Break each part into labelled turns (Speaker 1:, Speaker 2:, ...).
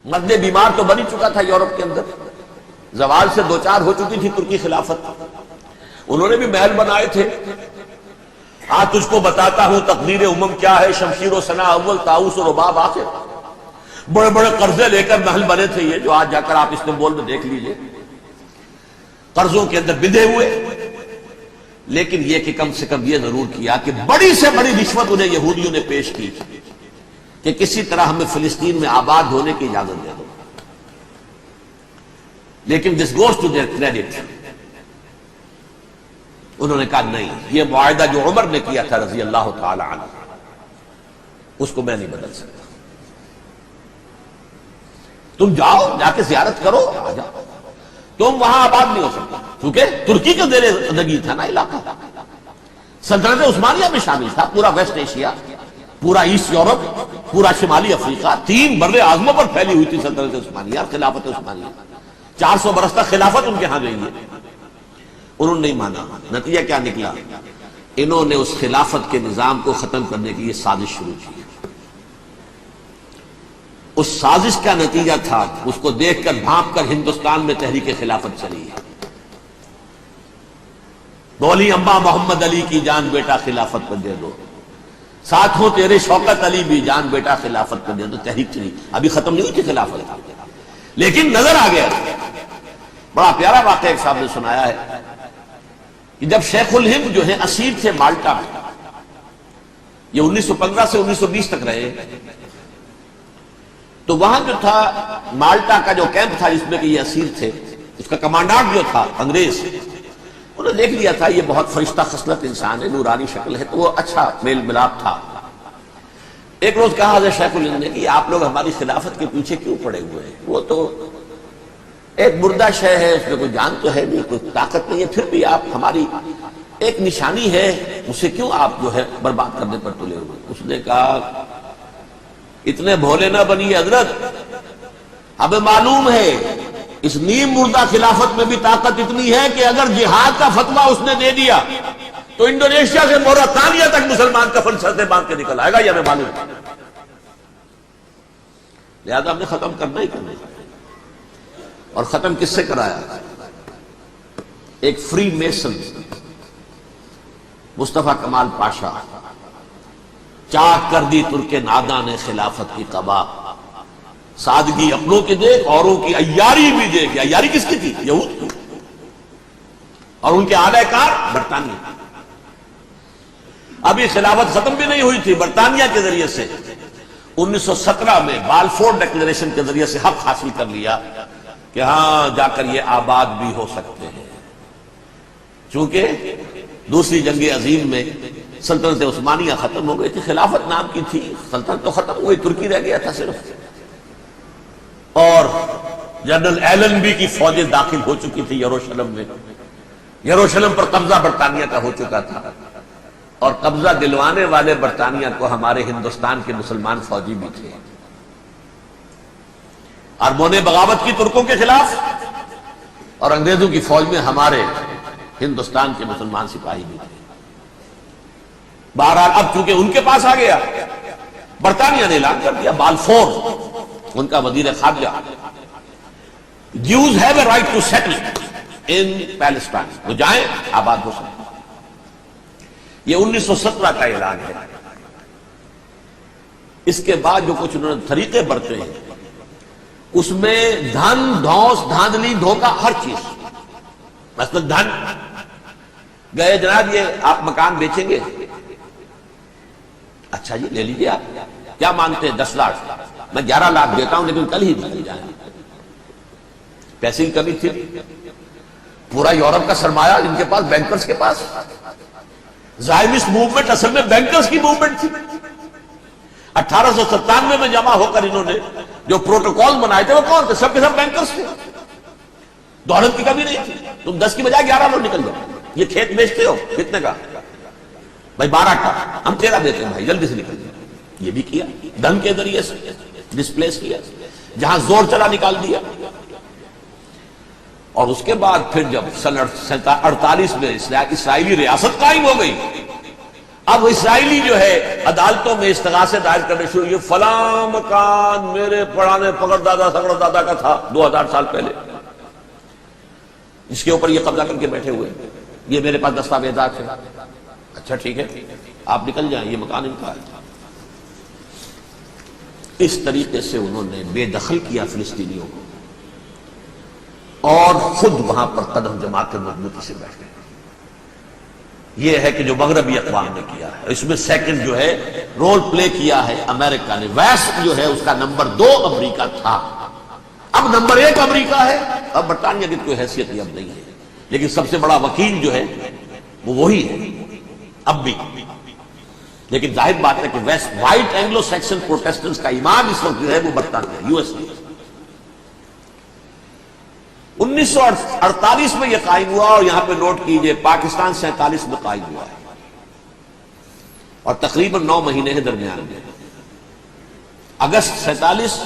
Speaker 1: مرد بیمار تو بن ہی چکا تھا یورپ کے اندر، زوال سے دوچار ہو چکی تھی ترکی خلافت، انہوں نے بھی محل بنائے تھے۔ آج تجھ کو بتاتا ہوں تقدیر امم کیا ہے، شمشیر و ثنا اول، طاؤس و رباب آخر۔ بڑے بڑے قرضے لے کر محل بنے تھے یہ، جو آج جا کر آپ استنبول میں دیکھ لیجئے، قرضوں کے اندر بندھے ہوئے۔ لیکن یہ کہ کم سے کم یہ ضرور کیا کہ بڑی سے بڑی رشوت انہیں یہودیوں نے پیش کی کہ کسی طرح ہمیں فلسطین میں آباد ہونے کی اجازت دے دو، لیکن this goes to their credit, انہوں نے کہا نہیں، یہ معاہدہ جو عمر نے کیا تھا رضی اللہ تعالی عنہ، اس کو میں نہیں بدل سکتا، تم جاؤ، جا کے زیارت کرو، آ جاؤ، تم وہاں آباد نہیں ہو سکتا، کیونکہ ترکی کا زیر زندگی تھا نا علاقہ، سلطنت عثمانیہ میں شامل تھا، پورا ویسٹ ایشیا، پورا ایسٹ یورپ، پورا شمالی افریقہ، 3 بر اعظموں پر پھیلی ہوئی تھی سلطنت عثمانیہ، خلافت عثمانیہ، 400 برس تک خلافت ان کے ہاں گئی ہے۔ انہوں نے نہیں مانا، نتیجہ کیا نکلا؟ انہوں نے اس خلافت کے نظام کو ختم کرنے کی یہ سازش شروع کی۔ اس سازش کا نتیجہ تھا، اس کو دیکھ کر بھانپ کر ہندوستان میں تحریک خلافت چلی ہے۔ بولی اماں محمد علی کی جان بیٹا خلافت پر دے دو، ساتھوں تیرے شوکت علی بھی جان بیٹا خلافت پر دے دو، تحریک چلی، ابھی ختم نہیں ہوئی تھی خلافت، لیکن نظر آ گیا۔ بڑا پیارا واقعہ ایک صاحب نے سنایا ہے کہ جب شیخ الہند جو ہیں اسیر تھے مالٹا میں، یہ 1915 سے 1920 تک رہے، تو وہاں جو تھا مالٹا کا جو کیمپ تھا جس میں کہ یہ اسیر تھے، اس کا کمانڈانٹ جو تھا انگریز، انہوں نے دیکھ لیا تھا یہ بہت فرشتہ خصلت انسان ہے، نورانی شکل ہے، تو وہ اچھا میل ملاپ تھا۔ ایک روز کہا حضرت شیخ الہند نے کہ آپ لوگ ہماری خلافت کے پیچھے کیوں پڑے ہوئے ہیں؟ وہ تو ایک مردہ شے ہے، اس میں کوئی جان تو ہے نہیں، کوئی طاقت نہیں ہے، پھر بھی آپ ہماری ایک نشانی ہے، اسے کیوں آپ جو ہے برباد کرنے پر تلے ہوئے؟ اس نے کہا اتنے بھولے نہ بنیے حضرت، ہمیں معلوم ہے اس نیم مردہ خلافت میں بھی طاقت اتنی ہے کہ اگر جہاد کا فتویٰ اس نے دے دیا تو انڈونیشیا سے موریتانیہ تک مسلمان کفن سر سے باندھ کے نکل آئے گا، یہ ہمیں معلوم ہے، لہذا ہم نے ختم کرنا ہی کرنا ہے۔ اور ختم کس سے کرایا؟ ایک فری میسن مصطفیٰ کمال پاشا، چاک کر دی ترک ناداں نے خلافت کی قبا، سادگی اپنوں کی دیکھ اوروں کی عیاری بھی دیکھ۔ عیاری کس کی تھی؟ یہود کی، اور ان کے اعلی کار برطانیہ۔ ابھی خلافت ختم بھی نہیں ہوئی تھی، برطانیہ کے ذریعے سے 1917 میں بالفور ڈکلیریشن کے ذریعے سے حق حاصل کر لیا کہ ہاں جا کر یہ آباد بھی ہو سکتے ہیں، چونکہ دوسری جنگ عظیم میں سلطنت عثمانیہ ختم ہو گئی تھی، خلافت نام کی تھی، سلطنت تو ختم ہوئی، ترکی رہ گیا تھا صرف، اور جنرل ایلنبی کی فوجیں داخل ہو چکی تھی یروشلم میں، یروشلم پر قبضہ برطانیہ کا ہو چکا تھا، اور قبضہ دلوانے والے برطانیہ کو ہمارے ہندوستان کے مسلمان فوجی بھی تھے، اربوں نے بغاوت کی ترکوں کے خلاف، اور انگریزوں کی فوج میں ہمارے ہندوستان کے مسلمان سپاہی بھی تھے۔ بہرحال اب چونکہ ان کے پاس آ گیا، برطانیہ نے اعلان کر دیا، بالفور ان کا وزیر خارجہ، Jews have a right to settle in Palestine، وہ جائیں آباد ہو سکتے۔ یہ 1917 کا اعلان ہے۔ اس کے بعد جو کچھ انہوں نے طریقے برتے ہیں، اس میں دھن، دھوس، دھاندلی، دھوکہ، ہر چیز، مثلا دھن، گئے جناب یہ آپ مکان بیچیں گے، اچھا جی لے لیجئے، آپ کیا مانتے ہیں؟ 10 لاکھ، میں 11 لاکھ دیتا ہوں لیکن کل ہی نکل جائیں۔ پیسے کی کمی تھی، پورا یورپ کا سرمایہ ان کے پاس، بینکرز کے پاس، زائمسٹ موومنٹ اصل میں بینکرز کی موومنٹ تھی۔ 1897 میں جمع ہو کر انہوں نے جو پروٹوکول بنائے تھے وہ کون تھے؟ سب کے سب بینکرز تھے، دولت کی کمی نہیں تھی۔ تم 10 کی بجائے 11 لوگ نکل جاؤ، یہ کھیت بیچتے ہو کتنے کا؟ بھائی 12 کا، ہم 13 دیتے ہیں بھائی، جلدی سے نکل جائے۔ یہ بھی کیا، دھن کے ذریعے سے ڈسپلیس کیا، جہاں زور چلا نکال دیا۔ اور اس کے بعد پھر جب سن 48 میں اسرائیلی ریاست قائم ہو گئی، اب اسرائیلی جو ہے عدالتوں میں استغاثے دائر کرنے شروع، یہ فلاں مکان میرے پرانے پکڑ دادا سگڑ دادا کا تھا 2000 سال پہلے، اس کے اوپر یہ قبضہ کر کے بیٹھے ہوئے، یہ میرے پاس دستاویزات ہیں۔ اچھا ٹھیک ہے، آپ نکل جائیں، یہ مکان ان کا ہے۔ اس طریقے سے انہوں نے بے دخل کیا فلسطینیوں کو، اور خود وہاں پر قدم جما کے مضبوطی سے بیٹھ گئے۔ یہ ہے کہ جو مغربی اقوام نے کیا ہے، اس میں سیکنڈ جو ہے رول پلے کیا ہے امریکہ نے۔ ویسٹ جو ہے اس کا نمبر 2 امریکہ تھا، اب نمبر 1 امریکہ ہے۔ اب برطانیہ کی کوئی حیثیت ہی اب نہیں ہے، لیکن سب سے بڑا وکیل جو ہے وہ وہی ہے اب بھی۔ لیکن ظاہر بات ہے کہ west white Anglo Saxon Protestants کا امام اس وقت جو ہے وہ برطانیہ، یو ایس اے۔ 1948 میں یہ قائم ہوا، اور یہاں پہ نوٹ کیجئے پاکستان 47 میں قائم ہوا ہے، اور تقریباً 9 مہینے کے درمیان میں اگست 47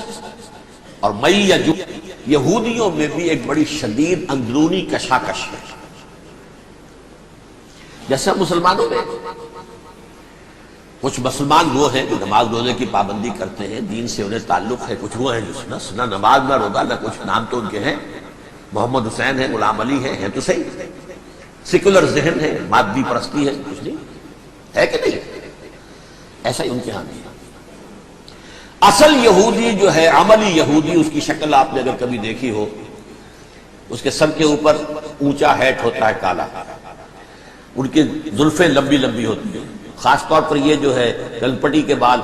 Speaker 1: اور مئی یا جون، یہودیوں میں بھی ایک بڑی شدید اندرونی کشاکش ہے۔ جیسے مسلمانوں میں کچھ مسلمان وہ ہیں جو نماز روزے کی پابندی کرتے ہیں، دین سے انہیں تعلق ہے، کچھ وہ ہیں جو نہ نماز نہ روزہ نہ کچھ، نام تو ان کے ہیں، محمد حسین ہے، غلام علی ہیں تو صحیح، سیکولر ذہن ہے، مادی پرستی ہے، کچھ نہیں ہے کہ نہیں؟ ایسا ہی ان کے ہاں نہیں ہے۔ اصل یہودی جو ہے، عملی یہودی، اس کی شکل آپ نے اگر کبھی دیکھی ہو، اس کے سر کے اوپر اونچا ہیٹ ہوتا ہے کالا، ان کی زلفیں لمبی لمبی ہوتی ہیں، خاص طور پر یہ جو ہے گلپٹی کے بال،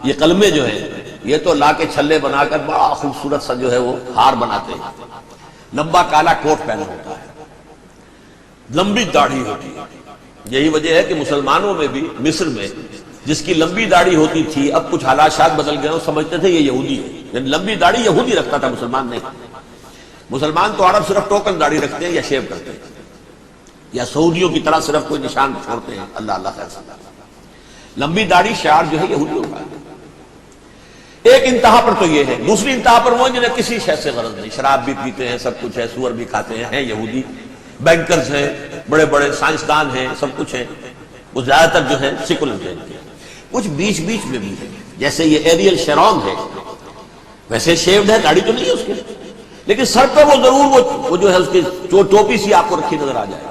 Speaker 1: یہ قلمے جو ہیں یہ تو لا کے چھلے بنا کر بڑا خوبصورت سا جو ہے وہ ہار بناتے ہیں، لمبا کالا کوٹ پہنا ہوتا ہے، لمبی داڑھی ہوتی ہے۔ یہی وجہ ہے کہ مسلمانوں میں بھی مصر میں جس کی لمبی داڑھی ہوتی تھی، اب کچھ حالات شاید بدل گئے، وہ سمجھتے تھے یہ یہودی ہے، یعنی لمبی داڑھی یہودی رکھتا تھا، مسلمان نہیں۔ مسلمان تو عرب صرف ٹوکن داڑھی رکھتے ہیں یا شیو کرتے ہیں، یا سعودیوں کی طرح صرف کوئی نشان چھوڑتے ہیں، اللہ اللہ خیر سے۔ لمبی داڑھی شعار جو ہے یہودیوں کا ہے۔ ایک انتہا پر تو یہ ہے، دوسری انتہا پر وہ جنہیں کسی شے سے غرض نہیں، شراب بھی پیتے ہیں، سب کچھ ہے، سور بھی کھاتے ہیں یہودی، بینکرز ہیں، بڑے بڑے سائنسدان ہیں، سب کچھ ہیں، وہ زیادہ تر جو ہے سیکولر ہیں۔ کچھ بیچ بیچ میں بھی ہے، جیسے یہ ایریل شیرون ہے، ویسے شیوڈ ہے، داڑھی تو نہیں ہے اس کے، لیکن سر پر وہ ضرور وہ جو ہے اس کی جو ٹوپی سی آپ کو رکھی نظر آ جائے۔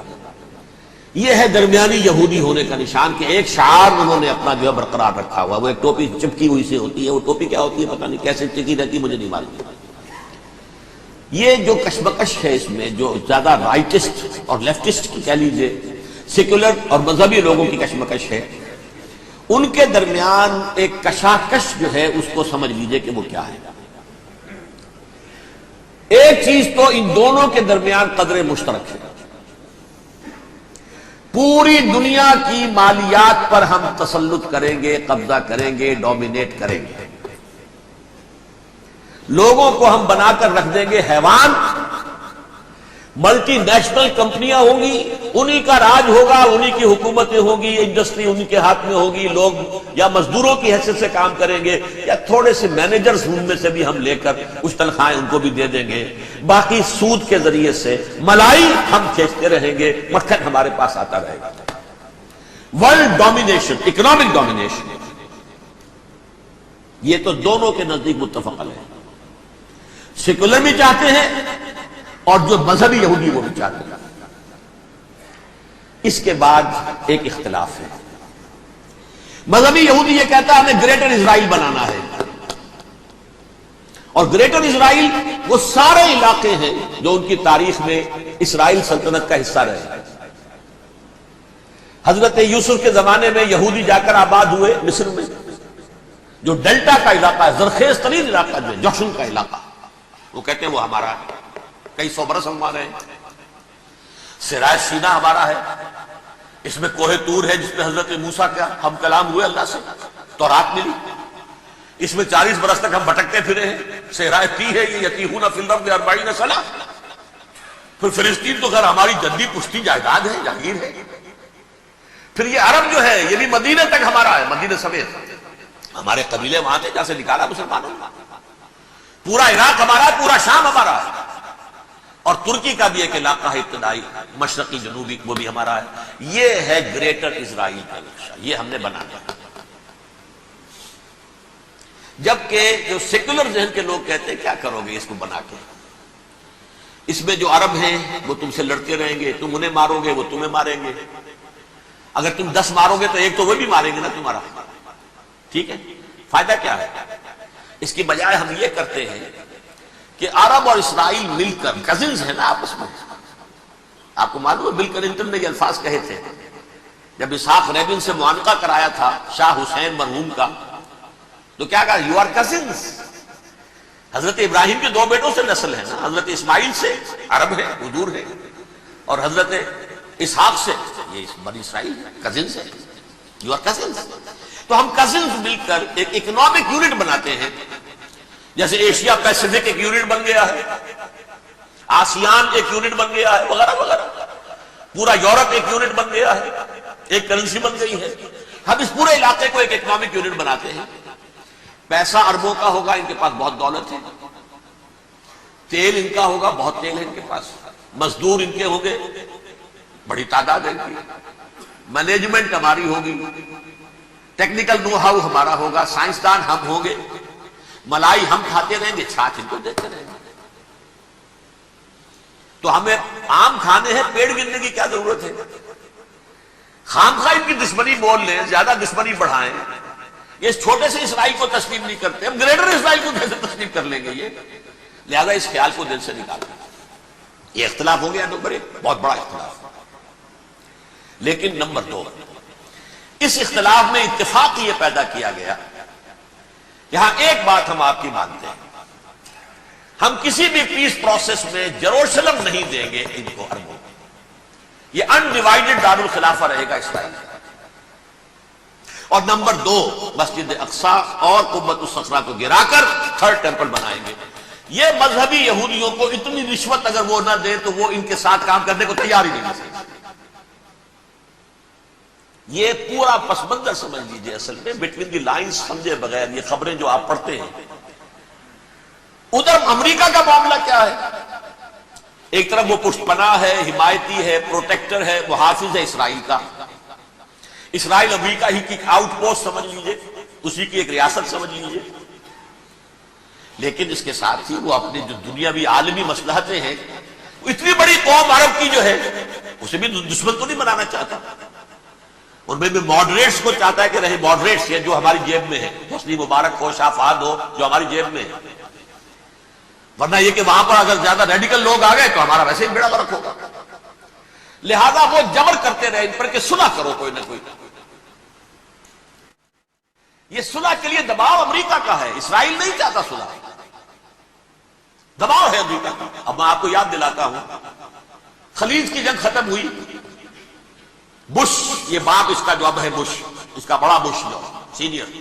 Speaker 1: یہ ہے درمیانی یہودی ہونے کا نشان، کہ ایک شعار انہوں نے اپنا جو ہے برقرار رکھا ہوا، وہ ایک ٹوپی چپکی ہوئی سے ہوتی ہے، وہ ٹوپی کیا ہوتی ہے پتہ نہیں، کیسے چکی رہتی مجھے نہیں معلوم۔ یہ جو کشمکش ہے اس میں، جو زیادہ رائٹسٹ اور لیفٹسٹ کی کہہ لیجیے، سیکولر اور مذہبی لوگوں کی کشمکش ہے، ان کے درمیان ایک کشاکش جو ہے اس کو سمجھ لیجیے کہ وہ کیا ہے۔ ایک چیز تو ان دونوں کے درمیان قدر مشترک ہے، پوری دنیا کی مالیات پر ہم تسلط کریں گے، قبضہ کریں گے، ڈومینیٹ کریں گے، لوگوں کو ہم بنا کر رکھ دیں گے حیوان، ملٹی نیشنل کمپنیاں ہوں گی، انہی کا راج ہوگا، انہی کی حکومتیں ہوں گی، انڈسٹری انہی کے ہاتھ میں ہوگی، لوگ یا مزدوروں کی حیثیت سے کام کریں گے، یا تھوڑے سے مینیجرز ان میں سے بھی ہم لے کر کچھ تنخواہیں ان کو بھی دے دیں گے، باقی سود کے ذریعے سے ملائی ہم کھینچتے رہیں گے، مکھن ہمارے پاس آتا رہے گا۔ ورلڈ ڈومینیشن، اکنامک ڈومینیشن، یہ تو دونوں کے نزدیک متفق ہے، سیکولر بھی چاہتے ہیں اور جو مذہبی یہودی وہ بھی چاہتے ہیں۔ اس کے بعد ایک اختلاف ہے، مذہبی یہودی یہ کہتا ہے ہمیں گریٹر اسرائیل بنانا ہے، اور گریٹر اسرائیل وہ سارے علاقے ہیں جو ان کی تاریخ میں اسرائیل سلطنت کا حصہ رہے۔ حضرت یوسف کے زمانے میں یہودی جا کر آباد ہوئے مصر میں، جو ڈیلٹا کا علاقہ ہے، زرخیز ترین علاقہ جو ہے، جوشن کا علاقہ، وہ کہتے ہیں وہ ہمارا ہے، کئی سو برس ہم ہمارے ہیں۔ سرائے سینا ہمارا ہے، اس میں کوہ طور ہے جس میں حضرت موسیٰ کا ہم کلام ہوئے اللہ سے، تورات ملی، اس میں 40 برس تک ہم بھٹکتے پھرے ہیں۔ صحرائے تی ہے یہ، یتیہون فی الارض 40 سنہ۔ پھر فلسطین تو خیر ہماری جدی پشتی جائیداد ہے، جاگیر ہے۔ پھر یہ عرب جو ہے یہ بھی مدینہ تک ہمارا ہے، مدینہ سمیت ہمارے قبیلے وہاں تھے جہاں سے نکالا مسلمانوں نے، پورا عراق ہمارا ہے، پورا شام ہمارا ہے۔ اور ترکی کا بھی ایک علاقہ ہے ابتدائی مشرقی جنوبی، وہ بھی ہمارا ہے. یہ ہے گریٹر اسرائیل کا نقشہ، یہ ہم نے بنایا. جبکہ جو سیکولر ذہن کے لوگ کہتے ہیں کیا کرو گے اس کو بنا کے، اس میں جو عرب ہیں وہ تم سے لڑتے رہیں گے، تم انہیں مارو گے وہ تمہیں ماریں گے، اگر تم 10 مارو گے تو ایک تو وہ بھی ماریں گے نا تمہارا. ٹھیک ہے، فائدہ کیا ہے؟ اس کی بجائے ہم یہ کرتے ہیں کہ عرب اور اسرائیل مل کر، کزنز ہیں نا آپس میں. آپ کو معلوم ہے بل کلنٹن نے یہ الفاظ کہے تھے جب اسحاق ریبن سے معانقہ کرایا تھا شاہ حسین مرحوم کا، تو کیا کہا؟ You are cousins. حضرت ابراہیم کے 2 بیٹوں سے نسل ہے نا، حضرت اسماعیل سے عرب ہے، حضور ہے، اور حضرت اسحاق سے یہ بنی اسرائیل ہے، کزنز ہے. You are cousins. تو ہم کزنز مل کر ایک اکنامک یونٹ بناتے ہیں، جیسے ایشیا پیسیفک ایک یونٹ بن گیا ہے، آسیان ایک یونٹ بن گیا ہے، وغیرہ وغیرہ. پورا یورپ ایک یونٹ بن گیا ہے، ایک کرنسی بن گئی ہے. ہم اس پورے علاقے کو ایک اکنامک یونٹ بناتے ہیں. پیسہ اربوں کا ہوگا، ان کے پاس بہت دولت ہے. تیل ان کا ہوگا، بہت تیل ہے ان کے پاس. مزدور ان کے ہوں گے، بڑی تعداد ہے ان کی. مینجمنٹ ہماری ہوگی، ٹیکنیکل نو ہاؤ ہمارا ہوگا، سائنسدان ہم ہوں گے. ملائی ہم کھاتے رہیں گے، چھاچھ ان کو دیتے رہیں گے. تو ہمیں آم کھانے ہیں، پیڑ گرنے کی کیا ضرورت ہے؟ خام خواہ ان کی دشمنی بول لیں، زیادہ دشمنی بڑھائیں. یہ اس چھوٹے سے اسرائیل کو تسلیم نہیں کرتے، ہم گریٹر اسرائیل کو کیسے تسلیم کر لیں گے؟ یہ لہذا اس خیال کو دل سے نکالیں. یہ اختلاف ہو گیا نمبر 1، بہت بڑا اختلاف. لیکن نمبر 2، اس اختلاف میں اتفاق یہ پیدا کیا گیا، یہاں ایک بات ہم آپ کی مانتے ہیں، ہم کسی بھی پیس پروسیس میں جروسلم نہیں دیں گے ان کو، عربوں. یہ انڈیوائیڈڈ دارالخلافہ رہے گا اسرائیل. اور نمبر 2، مسجد اقصی اور قبۃ الصخرہ کو گرا کر 3rd ٹیمپل بنائیں گے. یہ مذہبی یہودیوں کو اتنی رشوت اگر وہ نہ دیں تو وہ ان کے ساتھ کام کرنے کو تیار ہی نہیں ہے. یہ پورا پس منظر سمجھ لیجئے، اصل میں بٹوین دی لائنز سمجھے بغیر یہ خبریں جو آپ پڑھتے ہیں. ادھر امریکہ کا معاملہ کیا ہے؟ ایک طرف وہ پشت پناہ ہے، حمایتی ہے، پروٹیکٹر ہے، محافظ ہے اسرائیل کا. اسرائیل امریکہ ہی کی آؤٹ پوسٹ سمجھ لیجئے، اسی کی ایک ریاست سمجھ لیجئے. لیکن اس کے ساتھ ہی وہ اپنی جو دنیاوی عالمی مصلحتیں ہیں، اتنی بڑی قوم عرب کی جو ہے اسے بھی دشمن تو نہیں بنانا چاہتا. ان میں بھی ماڈریٹس کو چاہتا ہے کہ رہے ماڈریٹس، یہ جو ہماری جیب میں ہے، حسنی مبارک ہو، شاہ فہد ہو، جو ہماری جیب میں ہے. ورنہ یہ کہ وہاں پر اگر زیادہ ریڈیکل لوگ آ گئے تو ہمارا ویسے ہی بیڑا غرق ہوگا. لہذا وہ جبر کرتے رہے ان پر کہ صلح کرو کوئی نہ کوئی. یہ صلح کے لیے دباؤ امریکہ کا ہے، اسرائیل نہیں چاہتا صلح، دباؤ ہے امریکہ کا. اب میں آپ کو یاد دلاتا ہوں، خلیج کی جنگ ختم ہوئی، بش، یہ باپ اس کا جو اب ہے بش، اس کا بڑا بش جو سینئر،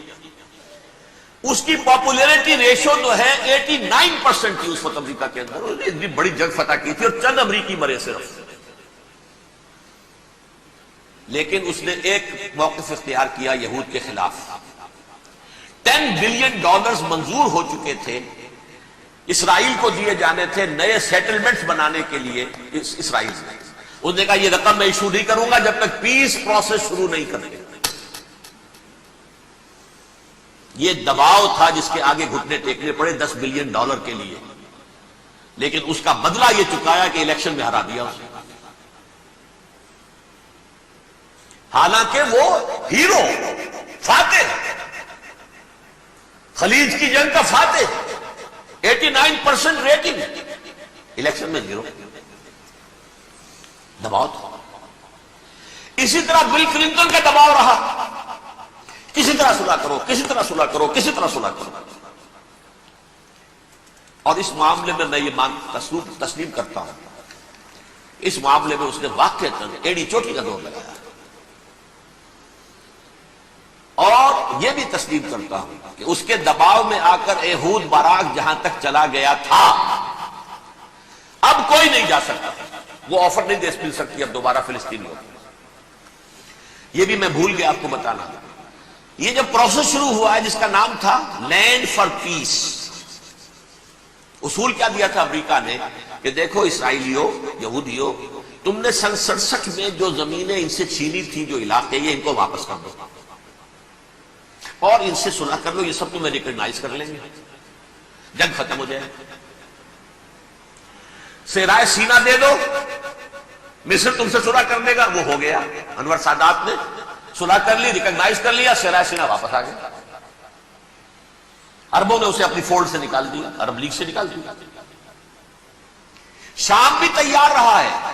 Speaker 1: اس کی پاپولیرٹی ریشو جو ہے 89% تھی اس وقت امریکہ کے اندر. اتنی بڑی جنگ فتح کی تھی اور چند امریکی مرے صرف. لیکن اس نے ایک موقف اختیار کیا یہود کے خلاف. $10 بلین منظور ہو چکے تھے، اسرائیل کو دیے جانے تھے نئے سیٹلمنٹس بنانے کے لیے اسرائیل سے. اس نے کہا یہ رقم میں ایشو نہیں کروں گا جب تک پیس پروسیس شروع نہیں کریں گے. یہ دباؤ تھا جس کے آگے گھٹنے ٹیکنے پڑے $10 بلین کے لیے. لیکن اس کا بدلہ یہ چکایا کہ الیکشن میں ہرا دیا اسے. حالانکہ وہ ہیرو، فاتح، خلیج کی جنگ کا فاتح، 89% ریٹنگ، الیکشن میں 0. دباؤ تھا. اسی طرح بل کلنٹن کا دباؤ رہا، کسی طرح صلح کرو، کسی طرح صلح کرو، کسی طرح صلح کرو. اور اس معاملے میں میں یہ تسلیم کرتا ہوں، اس معاملے میں اس نے واقعتاً ایڑی چوٹی کا دور لگایا. اور یہ بھی تسلیم کرتا ہوں کہ اس کے دباؤ میں آ کر ایہود باراک جہاں تک چلا گیا تھا، اب کوئی نہیں جا سکتا. وہ آفر نہیں دے مل سکتی اب دوبارہ فلسطین کو. یہ بھی میں بھول گیا آپ کو بتانا. یہ جب پروسیس شروع ہوا ہے جس کا نام تھا لینڈ فار پیس، اصول کیا دیا تھا امریکہ نے کہ دیکھو اسرائیلیوں، یہودیوں، تم نے سن 67 میں جو زمینیں ان سے چھینی تھی، جو علاقے، یہ ان کو واپس کر دو اور ان سے صلح کر لو، یہ سب تمہیں ریکگنائز کر لیں گے، جنگ ختم ہو جائے۔ صحرائے سینا دے دو، مصر تم سے صلح کر دے گا، وہ ہو گیا۔ انور سادات نے صلح کر لی، ریکگنائز کر لیا، صحرائے سینا واپس آ گیا۔ عربوں نے اسے اپنی فولڈ سے نکال دیا، عرب لیگ سے نکال دیا۔ شام بھی تیار رہا ہے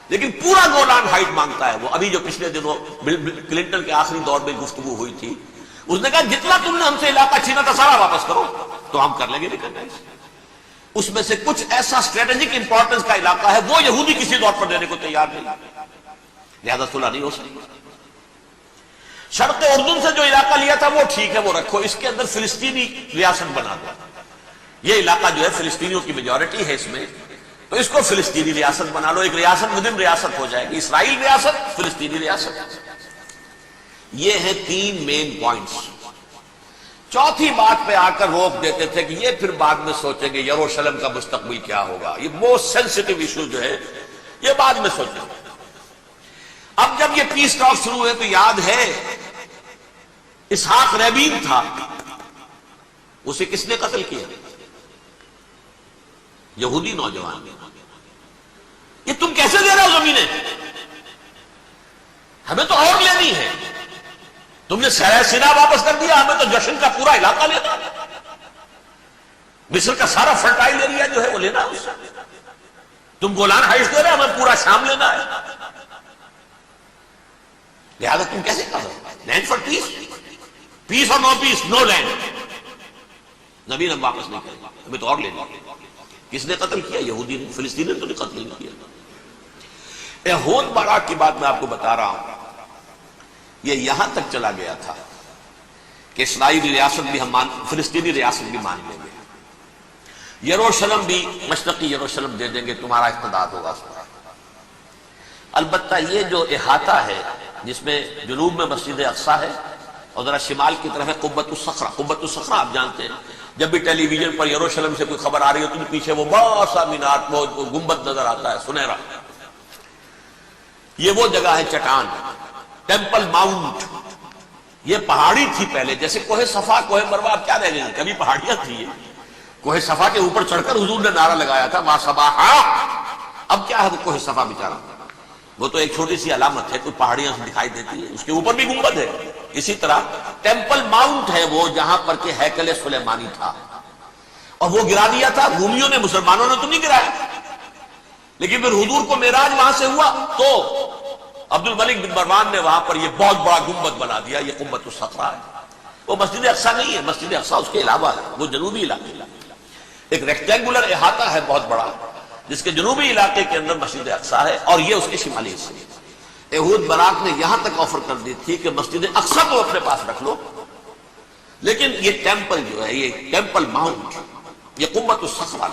Speaker 1: لیکن پورا گولان ہائٹ مانگتا ہے۔ وہ ابھی جو پچھلے دنوں کلنٹن کے آخری دور میں گفتگو ہوئی تھی، اس نے کہا جتنا تم نے ہم سے علاقہ چھینا تھا سارا واپس کرو تو ہم کر لیں گے ریکگنائز۔ اس میں سے کچھ ایسا اسٹریٹجک امپورٹنس کا علاقہ ہے وہ یہودی کسی طور پر دینے کو تیار نہیں، لہذا صلح نہیں ہو سکتی۔ شرق اردن سے جو علاقہ لیا تھا وہ ٹھیک ہے، وہ رکھو، اس کے اندر فلسطینی ریاست بنا دو۔ یہ علاقہ جو ہے فلسطینیوں کی میجورٹی ہے اس میں، تو اس کو فلسطینی ریاست بنا لو، ایک ریاست مدن ریاست ہو جائے گی، اسرائیل ریاست، فلسطینی ریاست۔ یہ ہیں 3 مین پوائنٹس۔ چوتھی بات پہ آ کر روک دیتے تھے کہ یہ پھر بعد میں سوچیں گے یروشلم کا مستقبل کیا ہوگا، یہ موسٹ سینسٹیو ایشو جو ہے یہ بعد میں سوچیں گے۔ اب جب یہ پیس ٹاک شروع ہوئے تو یاد ہے اسحاق ریبین تھا، اسے کس نے قتل کیا؟ یہودی نوجوان نے۔ یہ تم کیسے دے رہے ہو زمینیں؟ ہمیں تو اور لینی ہے، تم نے صحرائے سینا واپس کر دیا، ہمیں تو جشن کا پورا علاقہ لینا، مصر کا سارا فرٹائل ایریا جو ہے وہ لینا ہے اس سے۔ تم گولان ہائٹس دے رہے ہمیں پورا شام لینا ہے، لہذا تم کیسے کر رہے ہو؟ لینڈ فار پیس، پیس اور نو پیس، نو لینڈ، زمین ہم واپس نہیں کریں گے، ہمیں تو اور لینا ہے۔ کس نے قتل کیا؟ یہودی نے، فلسطینی نے تو قتل نہیں کیا۔ احود باراک کی بات میں آپ کو بتا رہا ہوں، یہ یہاں تک چلا گیا تھا کہ اسرائیلی ریاست بھی ہم فلسطینی ریاست بھی مان لیں گے، یروشلم بھی، مشرقی یروشلم دے دیں گے، تمہارا اقتدار ہوگا اس پر۔ البتہ یہ جو احاطہ ہے جس میں جنوب میں مسجد اقصی ہے اور ذرا شمال کی طرف ہے قبۃ الصخرہ۔ قبۃ الصخرہ آپ جانتے ہیں، جب بھی ٹیلی ویژن پر یروشلم سے کوئی خبر آ رہی ہوتی ہے تو پیچھے وہ بڑا سا مینار، وہ گنبد نظر آتا ہے سنہرا۔ یہ وہ جگہ ہے چٹان، ٹیمپل ماؤنٹ۔ یہ پہاڑی تھی پہلے، جیسے کوہ صفا، کوہ مروہ، اب کیا رہ گئی؟ کبھی پہاڑیاں تھی یہ۔ کوہ صفا کے اوپر چڑھ کر حضور نے نعرہ لگایا تھا ما صباحا، اب کیا ہے وہ کوہ صفا بیچارہ؟ وہ تو ایک چھوٹی سی علامت ہے، کوئی پہاڑیاں سے دکھائی دیتی ہے، اس کے اوپر بھی گنبد ہے۔ اسی طرح ٹیمپل ماؤنٹ ہے وہ جہاں پر کہ ہیکل سلیمانی تھا، اور وہ گرا دیا تھا رومیوں نے، مسلمانوں نے تو نہیں گرایا۔ لیکن پھر حضور کو معراج وہاں سے ہوا تو عبد الملک بن مروان نے وہاں پر یہ بہت بڑا گنبد بنا دیا، یہ قبۃ الصخرہ ہے۔ وہ مسجد اقصی نہیں ہے، مسجد اقصی اس کے علاوہ ہے، وہ جنوبی علاقے، ایک ریکٹینگولر احاطہ ہے بہت بڑا، جس کے جنوبی علاقے کے اندر مسجد اقصی ہے اور یہ اس کے شمالی حصے۔ احود باراک نے یہاں تک آفر کر دی تھی کہ مسجد اقصی کو اپنے پاس رکھ لو، لیکن یہ ٹیمپل جو ہے، یہ ٹیمپل ماؤنٹ، یہ قبۃ الصخرہ،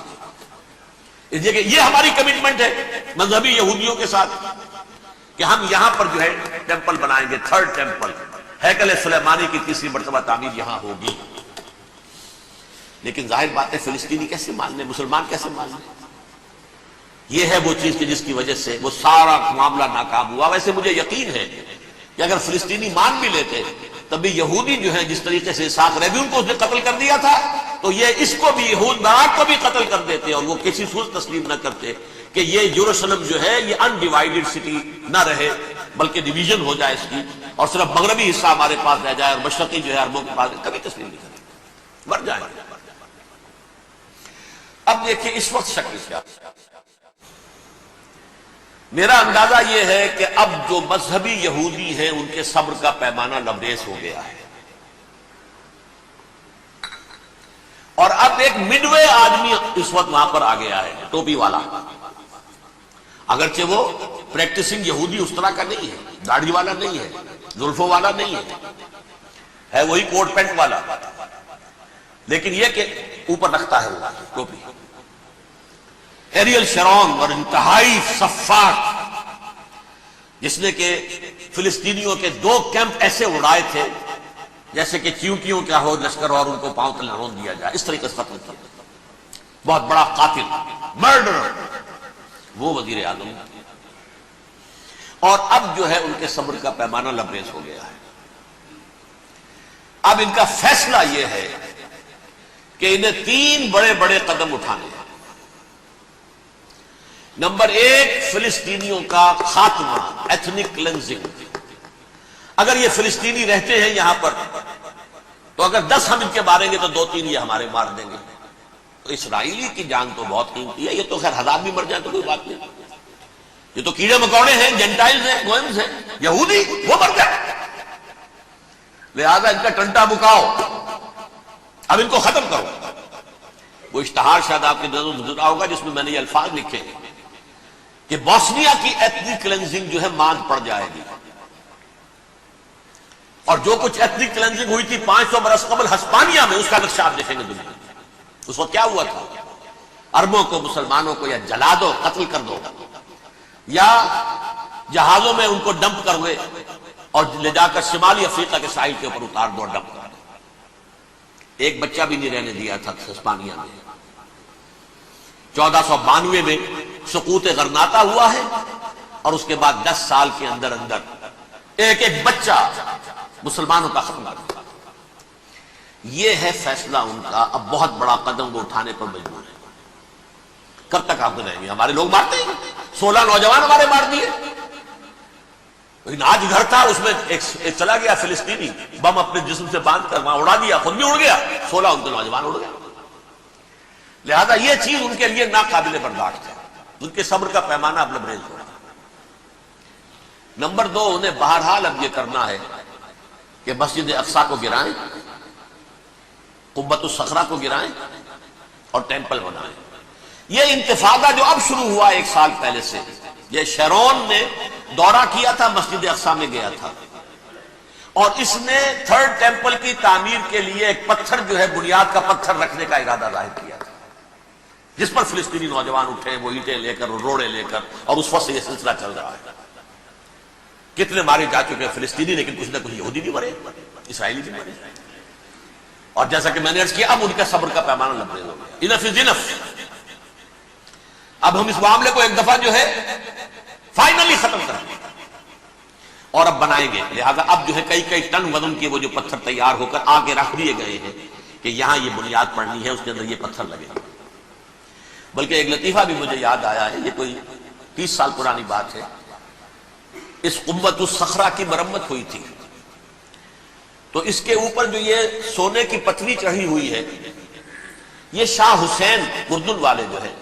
Speaker 1: یہ ہماری کمٹمنٹ ہے مذہبی یہودیوں کے ساتھ کہ ہم یہاں پر جو ہے ٹیمپل بنائیں گے، تھرڈ ٹیمپل، ہیکل سلیمانی کی تیسری مرتبہ تعمیر یہاں ہوگی۔ لیکن ظاہر بات ہے فلسطینی کیسے مان لیں، مسلمان کیسے مان لیں؟ یہ ہے وہ چیز کہ جس کی وجہ سے وہ سارا معاملہ ناکام ہوا۔ ویسے مجھے یقین ہے کہ اگر فلسطینی مان بھی لیتے تبھی یہودی جو ہیں جس طریقے سے اسحاق ریبین کو اس نے قتل کر دیا تھا، تو یہ اس کو بھی، احود باراک کو بھی قتل کر دیتے، اور وہ کسی صورت تسلیم نہ کرتے کہ یہ یروشلم جو ہے یہ انڈیوائیڈڈ سٹی نہ رہے، بلکہ ڈویژن ہو جائے اس کی، اور صرف مغربی حصہ ہمارے پاس رہ جائے اور مشرقی جو ہے عربوں کے پاس، کبھی تسلیم نہیں کرتے، مر جائے۔ اب دیکھیں اس وقت شکل کیا، میرا اندازہ یہ ہے کہ اب جو مذہبی یہودی ہیں ان کے صبر کا پیمانہ لبریز ہو گیا ہے، اور اب ایک مڈ وے آدمی اس وقت وہاں پر آ گیا ہے، ٹوپی والا، اگرچہ وہ پریکٹسنگ یہودی اس طرح کا نہیں ہے، داڑھی والا نہیں ہے، زلفوں والا نہیں ہے وہی کوٹ پینٹ والا، لیکن یہ کہ اوپر رکھتا ہے وہ ٹوپی۔ ایریل شرون اور انتہائی سفاک، جس نے کہ فلسطینیوں کے 2 کیمپ ایسے اڑائے تھے جیسے کہ چیونٹیوں کیا ہو لشکر اور ان کو پاؤں تلے رون دیا جائے، اس طریقے سے ختم کیا، بہت بڑا قاتل، مرڈرر، وہ وزیر اعظم، اور اب جو ہے ان کے صبر کا پیمانہ لبریز ہو گیا ہے۔ اب ان کا فیصلہ یہ ہے کہ انہیں 3 بڑے بڑے قدم اٹھانے ہیں۔ نمبر 1، فلسطینیوں کا خاتمہ، ایتھنک کلینزنگ۔ اگر یہ فلسطینی رہتے ہیں یہاں پر تو اگر 10 ہم ان کے ماریں گے تو 2-3 یہ ہمارے مار دیں گے۔ تو اسرائیلی کی جان تو بہت قیمتی ہے، یہ تو خیر 1000 بھی مر جائیں تو کوئی بات نہیں، یہ تو کیڑے مکوڑے ہیں، جنٹائلز ہیں، گوئمز ہیں، یہودی، وہ مر گئے، لہذا ان کا ٹنٹا بکاؤ، اب ان کو ختم کرو۔ وہ اشتہار شاید آپ کے نظر گزرا ہوگا جس میں میں نے یہ الفاظ لکھے ہیں کہ بوسنیا کی ایتھنک کلینزنگ جو ہے ماند پڑ جائے گی، اور جو کچھ ایتھنک کلینزنگ ہوئی تھی 500 برس قبل ہسپانیہ میں، اس کا نقشہ آپ دیکھیں گے دنیا میں۔ اس وقت کیا ہوا تھا؟ عربوں کو، مسلمانوں کو یا جلا دو، قتل کر دو، یا جہازوں میں ان کو ڈمپ کر گئے اور لے جا کر شمالی افریقہ کے ساحل کے اوپر اتار دو اور ڈمپ کر دو۔ ایک بچہ بھی نہیں رہنے دیا تھا ہسپانیہ میں۔ 1492 میں سقوط غرناطہ ہوا ہے، اور اس کے بعد 10 سال کے اندر اندر ایک ایک بچہ مسلمانوں کا ختم کر دیا۔ یہ ہے فیصلہ ان کا۔ اب بہت بڑا قدم وہ اٹھانے پر مجبور ہے۔ کب تک آپ رہیں گے؟ ہمارے لوگ مارتے ہیں، 16 نوجوان ہمارے مار دیے، لیکن آج گھر تھا اس میں ایک چلا گیا فلسطینی، بم اپنے جسم سے باندھ کر وہاں اڑا دیا، خود بھی اڑ گیا، 16 ان کے نوجوان اڑ گئے۔ لہذا یہ چیز ان کے لیے ناقابل برداشت ہے، ان کے صبر کا پیمانہ اب لبریز ہو رہا ہے۔ نمبر 2، انہیں بہرحال اب یہ کرنا ہے کہ مسجد اقصی کو گرائیں، قبۃ الصخرہ کو گرائیں اور ٹیمپل بنائیں۔ یہ انتفاضہ جو اب شروع ہوا 1 سال پہلے سے، یہ شیرون نے دورہ کیا تھا، مسجد اقصی میں گیا تھا، اور اس نے 3rd ٹیمپل کی تعمیر کے لیے ایک پتھر جو ہے بنیاد کا پتھر رکھنے کا ارادہ ظاہر کیا تھا، جس پر فلسطینی نوجوان اٹھے، وہ اینٹیں لے کر اور روڑے لے کر، اور اس وقت سے یہ سلسلہ چل رہا ہے۔ کتنے مارے جا چکے ہیں فلسطینی، لیکن کچھ نہ کچھ یہودی بھی مرے، اسرائیلی بھی مرے، اور جیسا کہ میں نے عرض کیا اب ان کے صبر کا پیمانہ لبریز ہو گیا۔ انف از انف۔ اب ہم اس معاملے کو ایک دفعہ جو ہے فائنلی ختم کر دیں اور اب بنائیں گے۔ لہذا اب جو ہے کئی ٹن وزن کے وہ جو پتھر تیار ہو کر آگے رکھ دیے گئے ہیں کہ یہاں یہ بنیاد پڑنی ہے، اس کے اندر یہ پتھر لگے۔ بلکہ ایک لطیفہ بھی مجھے یاد آیا ہے، یہ کوئی 30 سال پرانی بات ہے۔ اس قبۃ الصخرہ کی مرمت ہوئی تھی، تو اس کے اوپر جو یہ سونے کی پتری چڑھی ہوئی ہے، یہ شاہ حسین اردن والے جو ہے،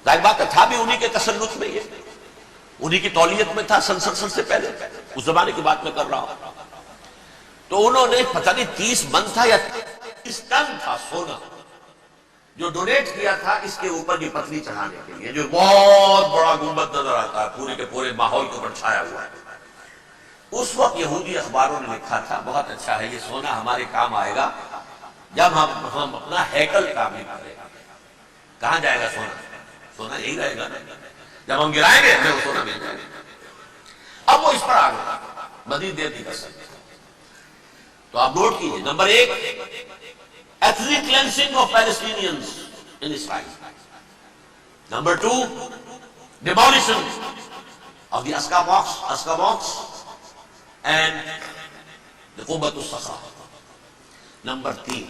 Speaker 1: ظاہر بات تھا بھی انہی کے تسلط میں، یہ انہی کی تولیت میں تھا، سن 67 سے پہلے، اس زمانے کی بات میں کر رہا ہوں۔ تو انہوں نے پتہ نہیں 30 من تھا یا 30 ٹن تھا سونا جو ڈونیٹ کیا تھا اس کے اوپر یہ پتلی چڑھانے کے لیے، جو بہت بڑا گنبد نظر آتا ہے، پورے کے پورے ماحول کے اوپر چھایا ہوا ہے۔ اس وقت یہودی اخباروں نے لکھا تھا، بہت اچھا ہے، یہ سونا ہمارے کام آئے گا جب ہم اپنا ہیکل تعمیر کریں گے۔ کہاں جائے گا سونا؟ سونا یہی رہے گا نا، جب ہم گرائیں گے ہمیں وہ سونا مل جائے گا۔ اب وہ اس پر آ گیا، مزید دیر نہیں کر سکتے۔ تو آپ نوٹ کیجئے، number 1، ethnic cleansing of Palestinians in Israel. Number 2, demolition of the Aska mosque and the Qubbat al-Sakhra. Number 3,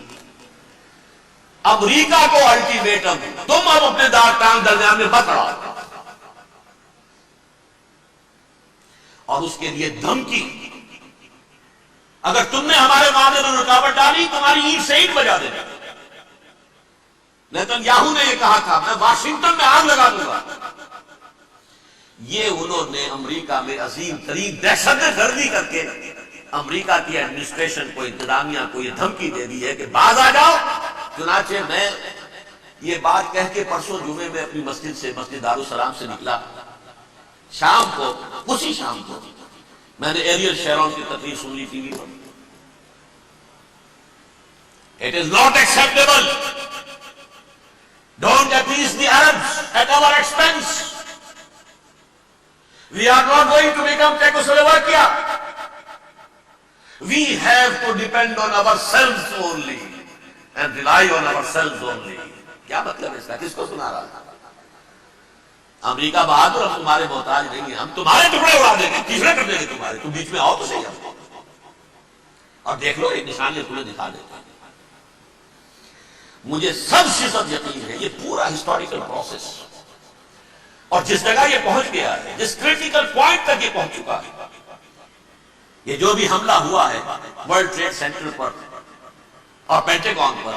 Speaker 1: امریکہ کو الٹیمیٹم، تم اب اپنے دار ٹانگ درمیان میں مت اڑاؤ، اور اس کے لیے دھمکی، اگر تم نے ہمارے معاملے میں رکاوٹ ڈالی تمہاری اینٹ سے اینٹ بجا دینا۔ نیتنیاہو نے یہ کہا تھا میں واشنگٹن میں آگ لگا دوں گا۔ یہ انہوں نے امریکہ میں عظیم ترین دہشت گردی کر کے امریکہ کی ایڈمنسٹریشن کو، انتظامیہ کو یہ دھمکی دے دی ہے کہ باز آ جاؤ۔ چنانچہ میں یہ بات کہہ کے پرسوں جمعے میں اپنی مسجد سے، مسجد دارالسلام سے نکلا، شام کو، اسی شام کو میں نے ایریل شیرون کی تقریر سن لی T V per. It is not acceptable. Don't appease the Arabs at our expense. We are not going to become Czechoslovakia. We have to depend on ourselves only and rely on ourselves only. کیا مطلب ہے اس کا؟ کس کو سنا رہا ہے؟ امریکہ بہادر، ہم تمہارے محتاج نہیں ہیں، ہم تمہارے ٹکڑے اڑا دیں گے، تیسرے کر دیں گے تمہارے، تم بیچ میں آؤ تو صحیح ہم اور دیکھ لو، ایک نشانی تمہیں دکھا دیتا ہے۔ مجھے سب فیصد یقین ہے یہ پورا ہسٹوریکل پروسیس، اور جس جگہ یہ پہنچ گیا ہے، جس کریٹیکل پوائنٹ تک یہ پہنچ چکا ہے، یہ جو بھی حملہ ہوا ہے ورلڈ ٹریڈ سینٹر پر اور پینٹاگون پر،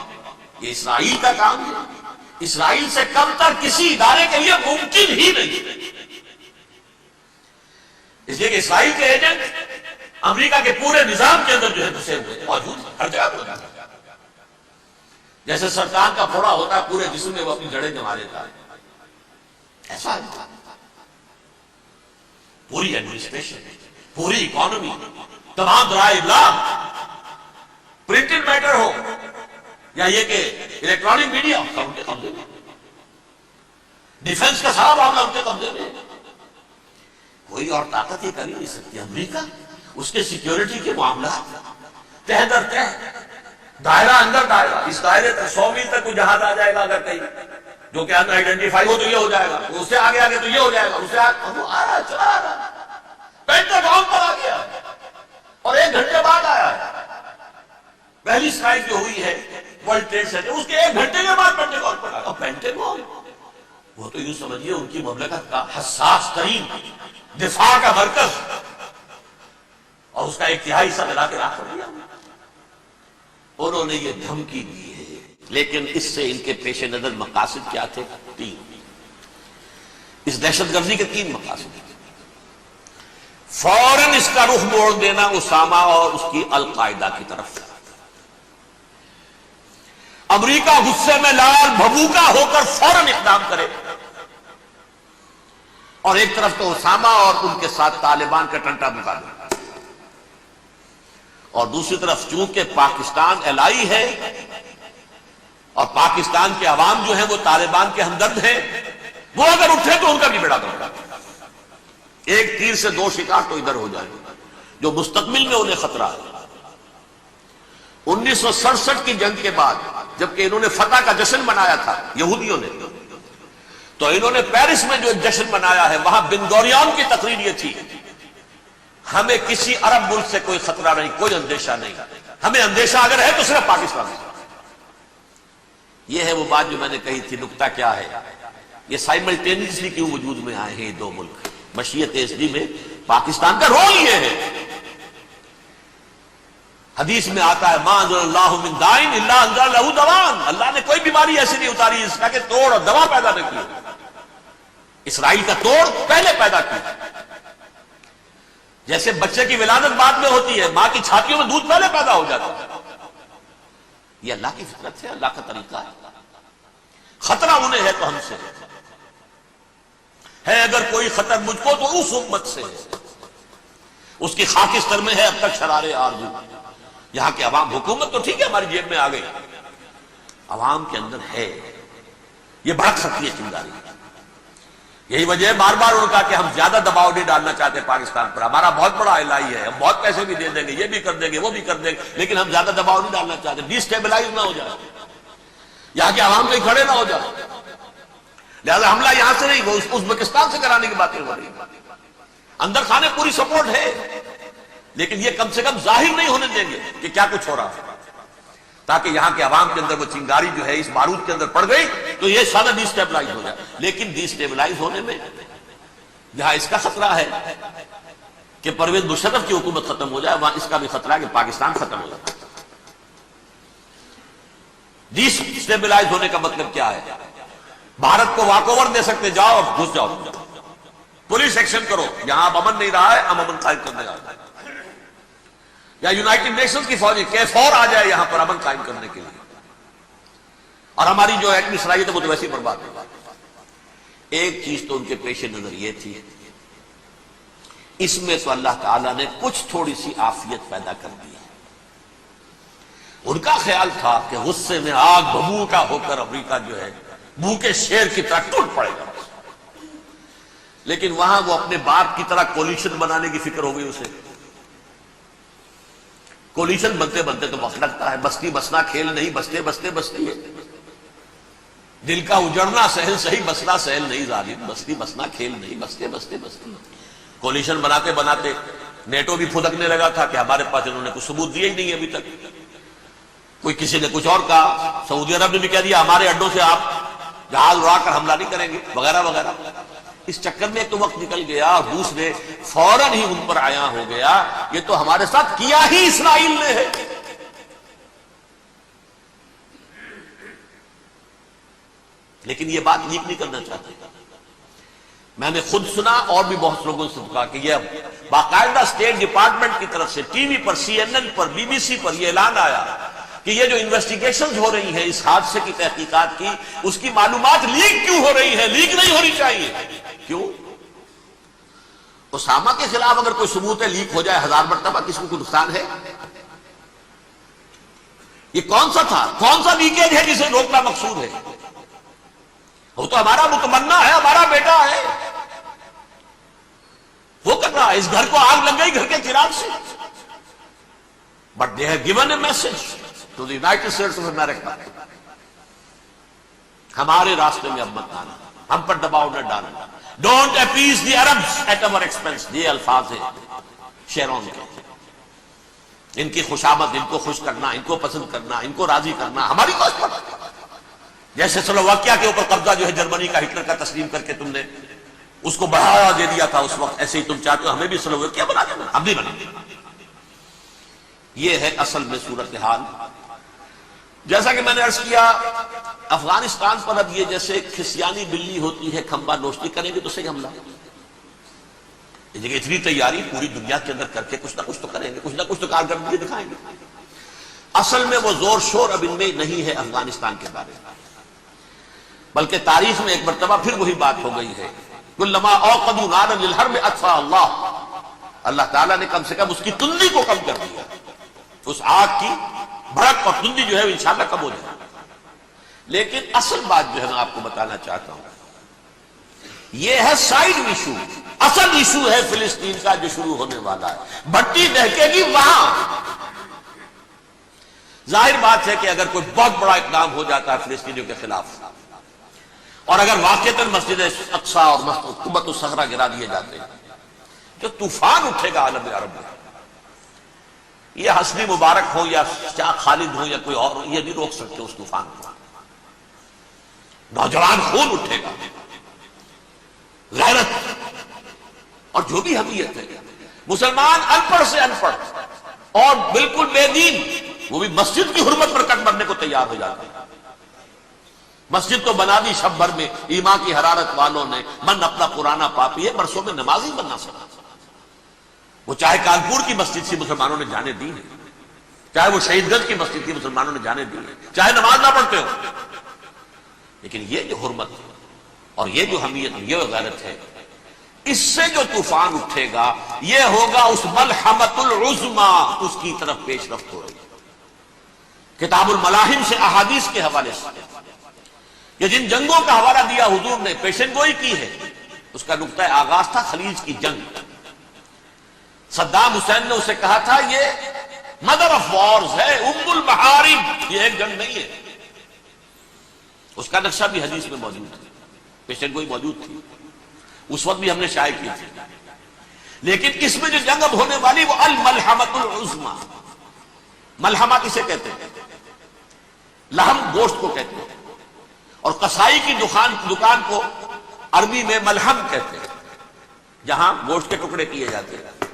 Speaker 1: یہ اسرائیل کا کام ہے۔ اسرائیل سے کم تر کسی ادارے کے لیے ممکن ہی نہیں، اس لیے کہ اسرائیل کے ایجنٹ امریکہ کے پورے نظام کے اندر جو ہے گھسے ہوئے موجود ہیں، ہر جگہ موجود ہیں۔ جیسے سرطان کا پھوڑا ہوتا ہے پورے جسم میں، وہ اپنی جڑیں جما لیتا ہے، ایسا ہے۔ پوری ایڈمنسٹریشن، پوری اکانومی، تمام ذرائع ابلاغ، پرنٹڈ میٹر ہو یا یہ کہ الیکٹرانک میڈیا، سب ان کے قبضے میں۔ ڈیفنس کا سارا معاملہ ان کے قبضے میں۔ کوئی اور طاقت یہ کر ہی نہیں سکتی۔ امریکہ، اس کے سیکیورٹی کے معاملات تہ در تہ، دائرہ اندر دائرہ، اس دائرے تک 100 میل تک کوئی جہاز آ جائے گا اگر کہیں، جو کہ ان آئیڈینٹیفائی ہو تو یہ ہو جائے گا، اس سے آگے آگے تو یہ ہو جائے گا، اس سے آگے وہ آ رہا ہے، چلا رہا ہے، پینٹاگون پر آ گیا اور 1 گھنٹے بعد آیا ہے۔ پہلی اسٹرائک جو ہوئی ہے ورلڈ ٹریڈ سینٹر، اس کے 1 گھنٹے کے بعد پینٹاگون پر آیا۔ اور پینٹاگون وہ تو یوں سمجھیے ان کی مملکت کا حساس ترین دفاع کا مرکز، اور اس کا ایک تہائی حصہ ملا کے رکھ دیا۔ انہوں نے یہ دھمکی دی ہے، لیکن اس سے ان کے پیش نظر مقاصد کیا تھے؟ 3۔ اس دہشت گردی کے 3 مقاصد۔ فوراً اس کا رخ موڑ دینا اسامہ اور اس کی القاعدہ کی طرف۔ امریکہ غصے میں لال بھبوکا ہو کر فوراً اقدام کرے، اور ایک طرف تو اسامہ اور ان کے ساتھ طالبان کا ٹنٹا مقابلہ، اور دوسری طرف چونکہ پاکستان الائی ہے اور پاکستان کے عوام جو ہیں وہ طالبان کے ہمدرد ہیں، وہ اگر اٹھے تو ان کا بھی بیڑا گرک۔ ایک تیر سے 2 شکار تو ادھر ہو جائیں گے، جو مستقبل میں انہیں خطرہ ہے۔ 1967 کی جنگ کے بعد جبکہ انہوں نے فتح کا جشن منایا تھا یہودیوں نے، تو انہوں نے پیرس میں جو ایک جشن منایا ہے، وہاں بن گوریون کی تقریر یہ تھی، ہمیں کسی عرب ملک سے کوئی خطرہ نہیں، کوئی اندیشہ نہیں، ہمیں اندیشہ اگر ہے تو صرف پاکستان سے۔ یہ ہے وہ بات جو میں نے کہی تھی۔ نکتہ کیا ہے؟ یہ سائملٹینیسلی کیوں وجود میں آئے ہیں یہ 2 ملک؟ مشیت ایسڈی میں پاکستان کا رول یہ ہے۔ حدیث میں آتا ہے ما انزل اللہ من دائن الا انزل لہ دوان، اللہ نے کوئی بیماری ایسی نہیں اتاری اس کا کہ توڑ اور دوا پیدا نہ کی۔ اسرائیل کا توڑ پہلے پیدا کی، جیسے بچے کی ولادت بعد میں ہوتی ہے، ماں کی چھاتیوں میں دودھ پہلے پیدا ہو جاتا ہے۔ یہ اللہ کی فطرت ہے، اللہ کا طریقہ ہے۔ خطرہ انہیں ہے تو ہم سے ہے، اگر کوئی خطر مجھ کو تو اس امت سے ہے، اس کی خاکستر میں ہے اب تک شرار آرزو۔ یہاں کے عوام، حکومت تو ٹھیک ہے ہماری جیب میں آ گئی، عوام کے اندر ہے، یہ بھڑک سکتی ہے چنگاری۔ یہی وجہ ہے بار بار ان کا کہ ہم زیادہ دباؤ نہیں ڈالنا چاہتے پاکستان پر، ہمارا بہت بڑا الائی ہے، ہم بہت پیسے بھی دے دیں گے، یہ بھی کر دیں گے، وہ بھی کر دیں گے، لیکن ہم زیادہ دباؤ نہیں ڈالنا چاہتے، ڈی سٹیبلائز نہ ہو جائے، یہاں کے عوام کہیں کھڑے نہ ہو جائے۔ لہذا حملہ یہاں سے نہیں، وہ ازبکستان سے کرانے کی باتیں ہو رہی ہیں۔ اندر خانے پوری سپورٹ ہے، لیکن یہ کم سے کم ظاہر نہیں ہونے دیں گے کہ کیا کچھ ہو رہا ہے، تاکہ یہاں کے عوام کے اندر وہ چنگاری جو ہے اس بارود کے اندر پڑ گئی تو یہ سادہ ڈی سٹیبلائز ہو جائے۔ لیکن ڈی سٹیبلائز ہونے میں جہاں اس کا خطرہ ہے کہ پرویز مشرف کی حکومت ختم ہو جائے، وہاں اس کا بھی خطرہ ہے کہ پاکستان ختم ہو جائے۔ ڈی سٹیبلائز ہونے کا مطلب کیا ہے؟ بھارت کو واک اوور دے سکتے، جاؤ اور گھس جاؤ، پولیس ایکشن کرو، یہاں اب امن نہیں رہا ہے، ہم امن قائم کرنے جا رہے ہیں، یا یونائٹڈ نیشنز کی فوجی KFOR آ جائے یہاں پر امن قائم کرنے کے لیے، اور ہماری جو ایٹمی صلاحیت ہے وہ تو ویسے ہی برباد ہے۔ ایک چیز تو ان کے پیش نظر یہ تھی، اس میں تو اللہ تعالیٰ نے کچھ تھوڑی سی عافیت پیدا کر دی۔ ان کا خیال تھا کہ غصے میں آگ بھبوکا ہو کر امریکہ جو ہے بھوکے شیر کی طرح ٹوٹ پڑے گا، لیکن وہاں وہ اپنے باپ کی طرح کولیشن بنانے کی فکر ہو گئی اسے۔ کولیشن بنتے بنتے تو وقت لگتا ہے، بستی بسنا کھیل نہیں، بستے بستے بستی ہے۔ دل کا اجڑنا سہل صحیح، بسنا سہل نہیں ظالم، بستی بسنا کھیل نہیں، بستے بستے بستے۔ کولیشن بناتے بناتے نیٹو بھی پھدکنے لگا تھا کہ ہمارے پاس انہوں نے کوئی ثبوت دیے ہی نہیں ابھی تک، کوئی کسی نے کچھ اور کہا، سعودی عرب نے بھی کہہ دیا ہمارے اڈوں سے آپ جہاز اڑا کر حملہ نہیں کریں گے وغیرہ وغیرہ۔ اس چکر میں ایک تو وقت نکل گیا اور روس نے فوراً ہی ان پر عیاں ہو گیا یہ تو ہمارے ساتھ کیا ہی اسرائیل نے ہے۔ لیکن یہ بات لیک نہیں کرنا چاہتے، میں نے خود سنا اور بھی بہت لوگوں سے کہا کہ یہ باقاعدہ اسٹیٹ ڈپارٹمنٹ کی طرف سے ٹی وی پر، سی این این پر، بی بی سی پر یہ اعلان آیا کہ یہ جو انویسٹیگیشنز ہو رہی ہیں اس حادثے کی تحقیقات کی، اس کی معلومات لیک کیوں ہو رہی ہیں؟ لیک نہیں ہونی چاہیے۔ کیوں؟ اسامہ کے خلاف اگر کوئی ثبوت ہے لیک ہو جائے 1000 مرتبہ، کس کو کوئی نقصان ہے؟ یہ کون سا تھا، کون سا لیکیج ہے جسے روکنا مقصود ہے؟ وہ تو ہمارا متمنا ہے، ہمارا بیٹا ہے، وہ کر رہا ہے۔ اس گھر کو آگ لگ گئی گھر کے چراغ سے، but they have given a message to the United States of America, ہمارے راستے میں اب مت آنا، ہم پر دباؤ نہ ڈالنا، don't appease the Arabs at our expense. یہ الفاظ ہیں شیرون کے، ان کی خوشامد، ان کو خوش کرنا، ان کو پسند کرنا، ان کو راضی کرنا ہماری کوشش پر۔ جیسے سلوواکیہ کے اوپر قبضہ جو ہے جرمنی کا ہٹلر کا تسلیم کر کے تم نے اس کو بڑھاوا دے دیا تھا اس وقت، ایسے ہی تم چاہتے ہو ہمیں بھی سلوواکیہ بنا دینا، ہم نہیں بنا۔ یہ ہے اصل میں صورتحال۔ جیسا کہ میں نے عرض کیا افغانستان پر اب یہ جیسے کھسیانی بلی ہوتی ہے کھمبا نوشتی، کریں گے تو صحیح حملہ، اس جگہ اتنی تیاری پوری دنیا کے اندر کر کے کچھ نہ کچھ تو کریں گے، کچھ نہ کچھ تو کارکردگی دکھائیں گے۔ اصل میں وہ زور شور اب ان میں نہیں ہے افغانستان کے بارے میں، بلکہ تاریخ میں ایک مرتبہ پھر وہی بات ہو گئی ہے، کلما اوقدوا نارا للحرب اطفاها اللہ، اللہ تعالیٰ نے کم سے کم اس کی تندی کو کم کر دیا، اس آگ کی بھڑک اور تندی جو ہے وہ انشاءاللہ کم ہو جائے۔ لیکن اصل بات جو ہے میں آپ کو بتانا چاہتا ہوں یہ ہے سائیڈ ایشو، اصل ایشو ہے فلسطین کا جو شروع ہونے والا ہے، بھٹی دہکے گی وہاں۔ ظاہر بات ہے کہ اگر کوئی بہت بڑا اقدام ہو جاتا ہے فلسطینیوں کے خلاف، اور اگر واقعتاً مسجد اقصیٰ اور قبۃ الصخرہ گرا دیے جاتے ہیں، جو طوفان اٹھے گا عالم عرب میں، یہ حسنی مبارک ہو یا شاہ خالد ہو یا کوئی اور، یہ نہیں روک سکتے اس طوفان کو۔ نوجوان خون اٹھے گا، غیرت اور جو بھی حمیت ہے، مسلمان ان پڑھ سے ان پڑھ اور بالکل بے دین وہ بھی مسجد کی حرمت پر کٹ مرنے کو تیار ہو جاتے ہیں۔ مسجد تو بنا دی شب بھر میں ایمان کی حرارت والوں نے، من اپنا پرانا پاپی ہے، برسوں میں نمازی بننا سکا۔ وہ چاہے کانپور کی مسجد سے مسلمانوں نے جانے دی ہے، چاہے وہ شہید گنج کی مسجد کی مسلمانوں نے جانے دی ہے، چاہے نماز نہ پڑھتے ہو، لیکن یہ جو حرمت اور یہ جو حمیت، یہ غیرت ہے، اس سے جو طوفان اٹھے گا یہ ہوگا اس ملحمۃ العظمیٰ، اس کی طرف پیش رفت ہو رہی ہے۔ کتاب الملاحم سے احادیث کے حوالے سے یہ جن جنگوں کا حوالہ دیا حضور نے، پیشن گوئی کی ہے، اس کا نقطہ آغاز تھا خلیج کی جنگ۔ صدام حسین نے اسے کہا تھا یہ مدر آف وارز ہے، ام المحارب، یہ ایک جنگ نہیں ہے۔ اس کا نقشہ بھی حدیث میں موجود ہے، پیشن گوئی موجود تھی، اس وقت بھی ہم نے شائع کی تھی۔ لیکن اس میں جو جنگ اب ہونے والی وہ الملحمۃ العظمیٰ۔ ملحمہ کسے کہتے ہیں؟ لحم گوشت کو کہتے ہیں، اور قصائی کی دکان کو عربی میں ملحم کہتے ہیں، جہاں گوشت کے ٹکڑے کیے جاتے ہیں۔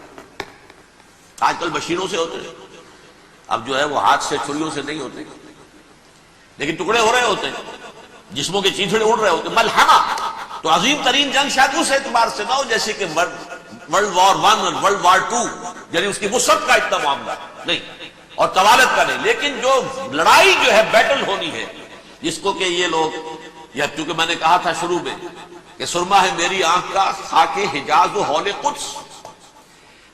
Speaker 1: آج کل مشینوں سے ہوتے ہیں، اب جو ہے وہ ہاتھ سے چھریوں سے نہیں ہوتے، لیکن ٹکڑے ہو رہے ہوتے ہیں، جسموں کے چیتھڑے اڑ رہے ہوتے ہیں۔ ملحمہ تو عظیم ترین جنگ شاید اس اعتبار سے نہ ہو جیسے کہ ورلڈ وار 1 اور ورلڈ وار 2، یعنی اس کی وسعت کا اتنا معاملہ نہیں اور طوالت کا نہیں، لیکن جو لڑائی جو ہے بیٹل ہونی ہے، جس کو کہ یہ لوگ، یا چونکہ میں نے کہا تھا شروع میں کہ سرما ہے میری آنکھ کا خاک حجاز و حول قدس،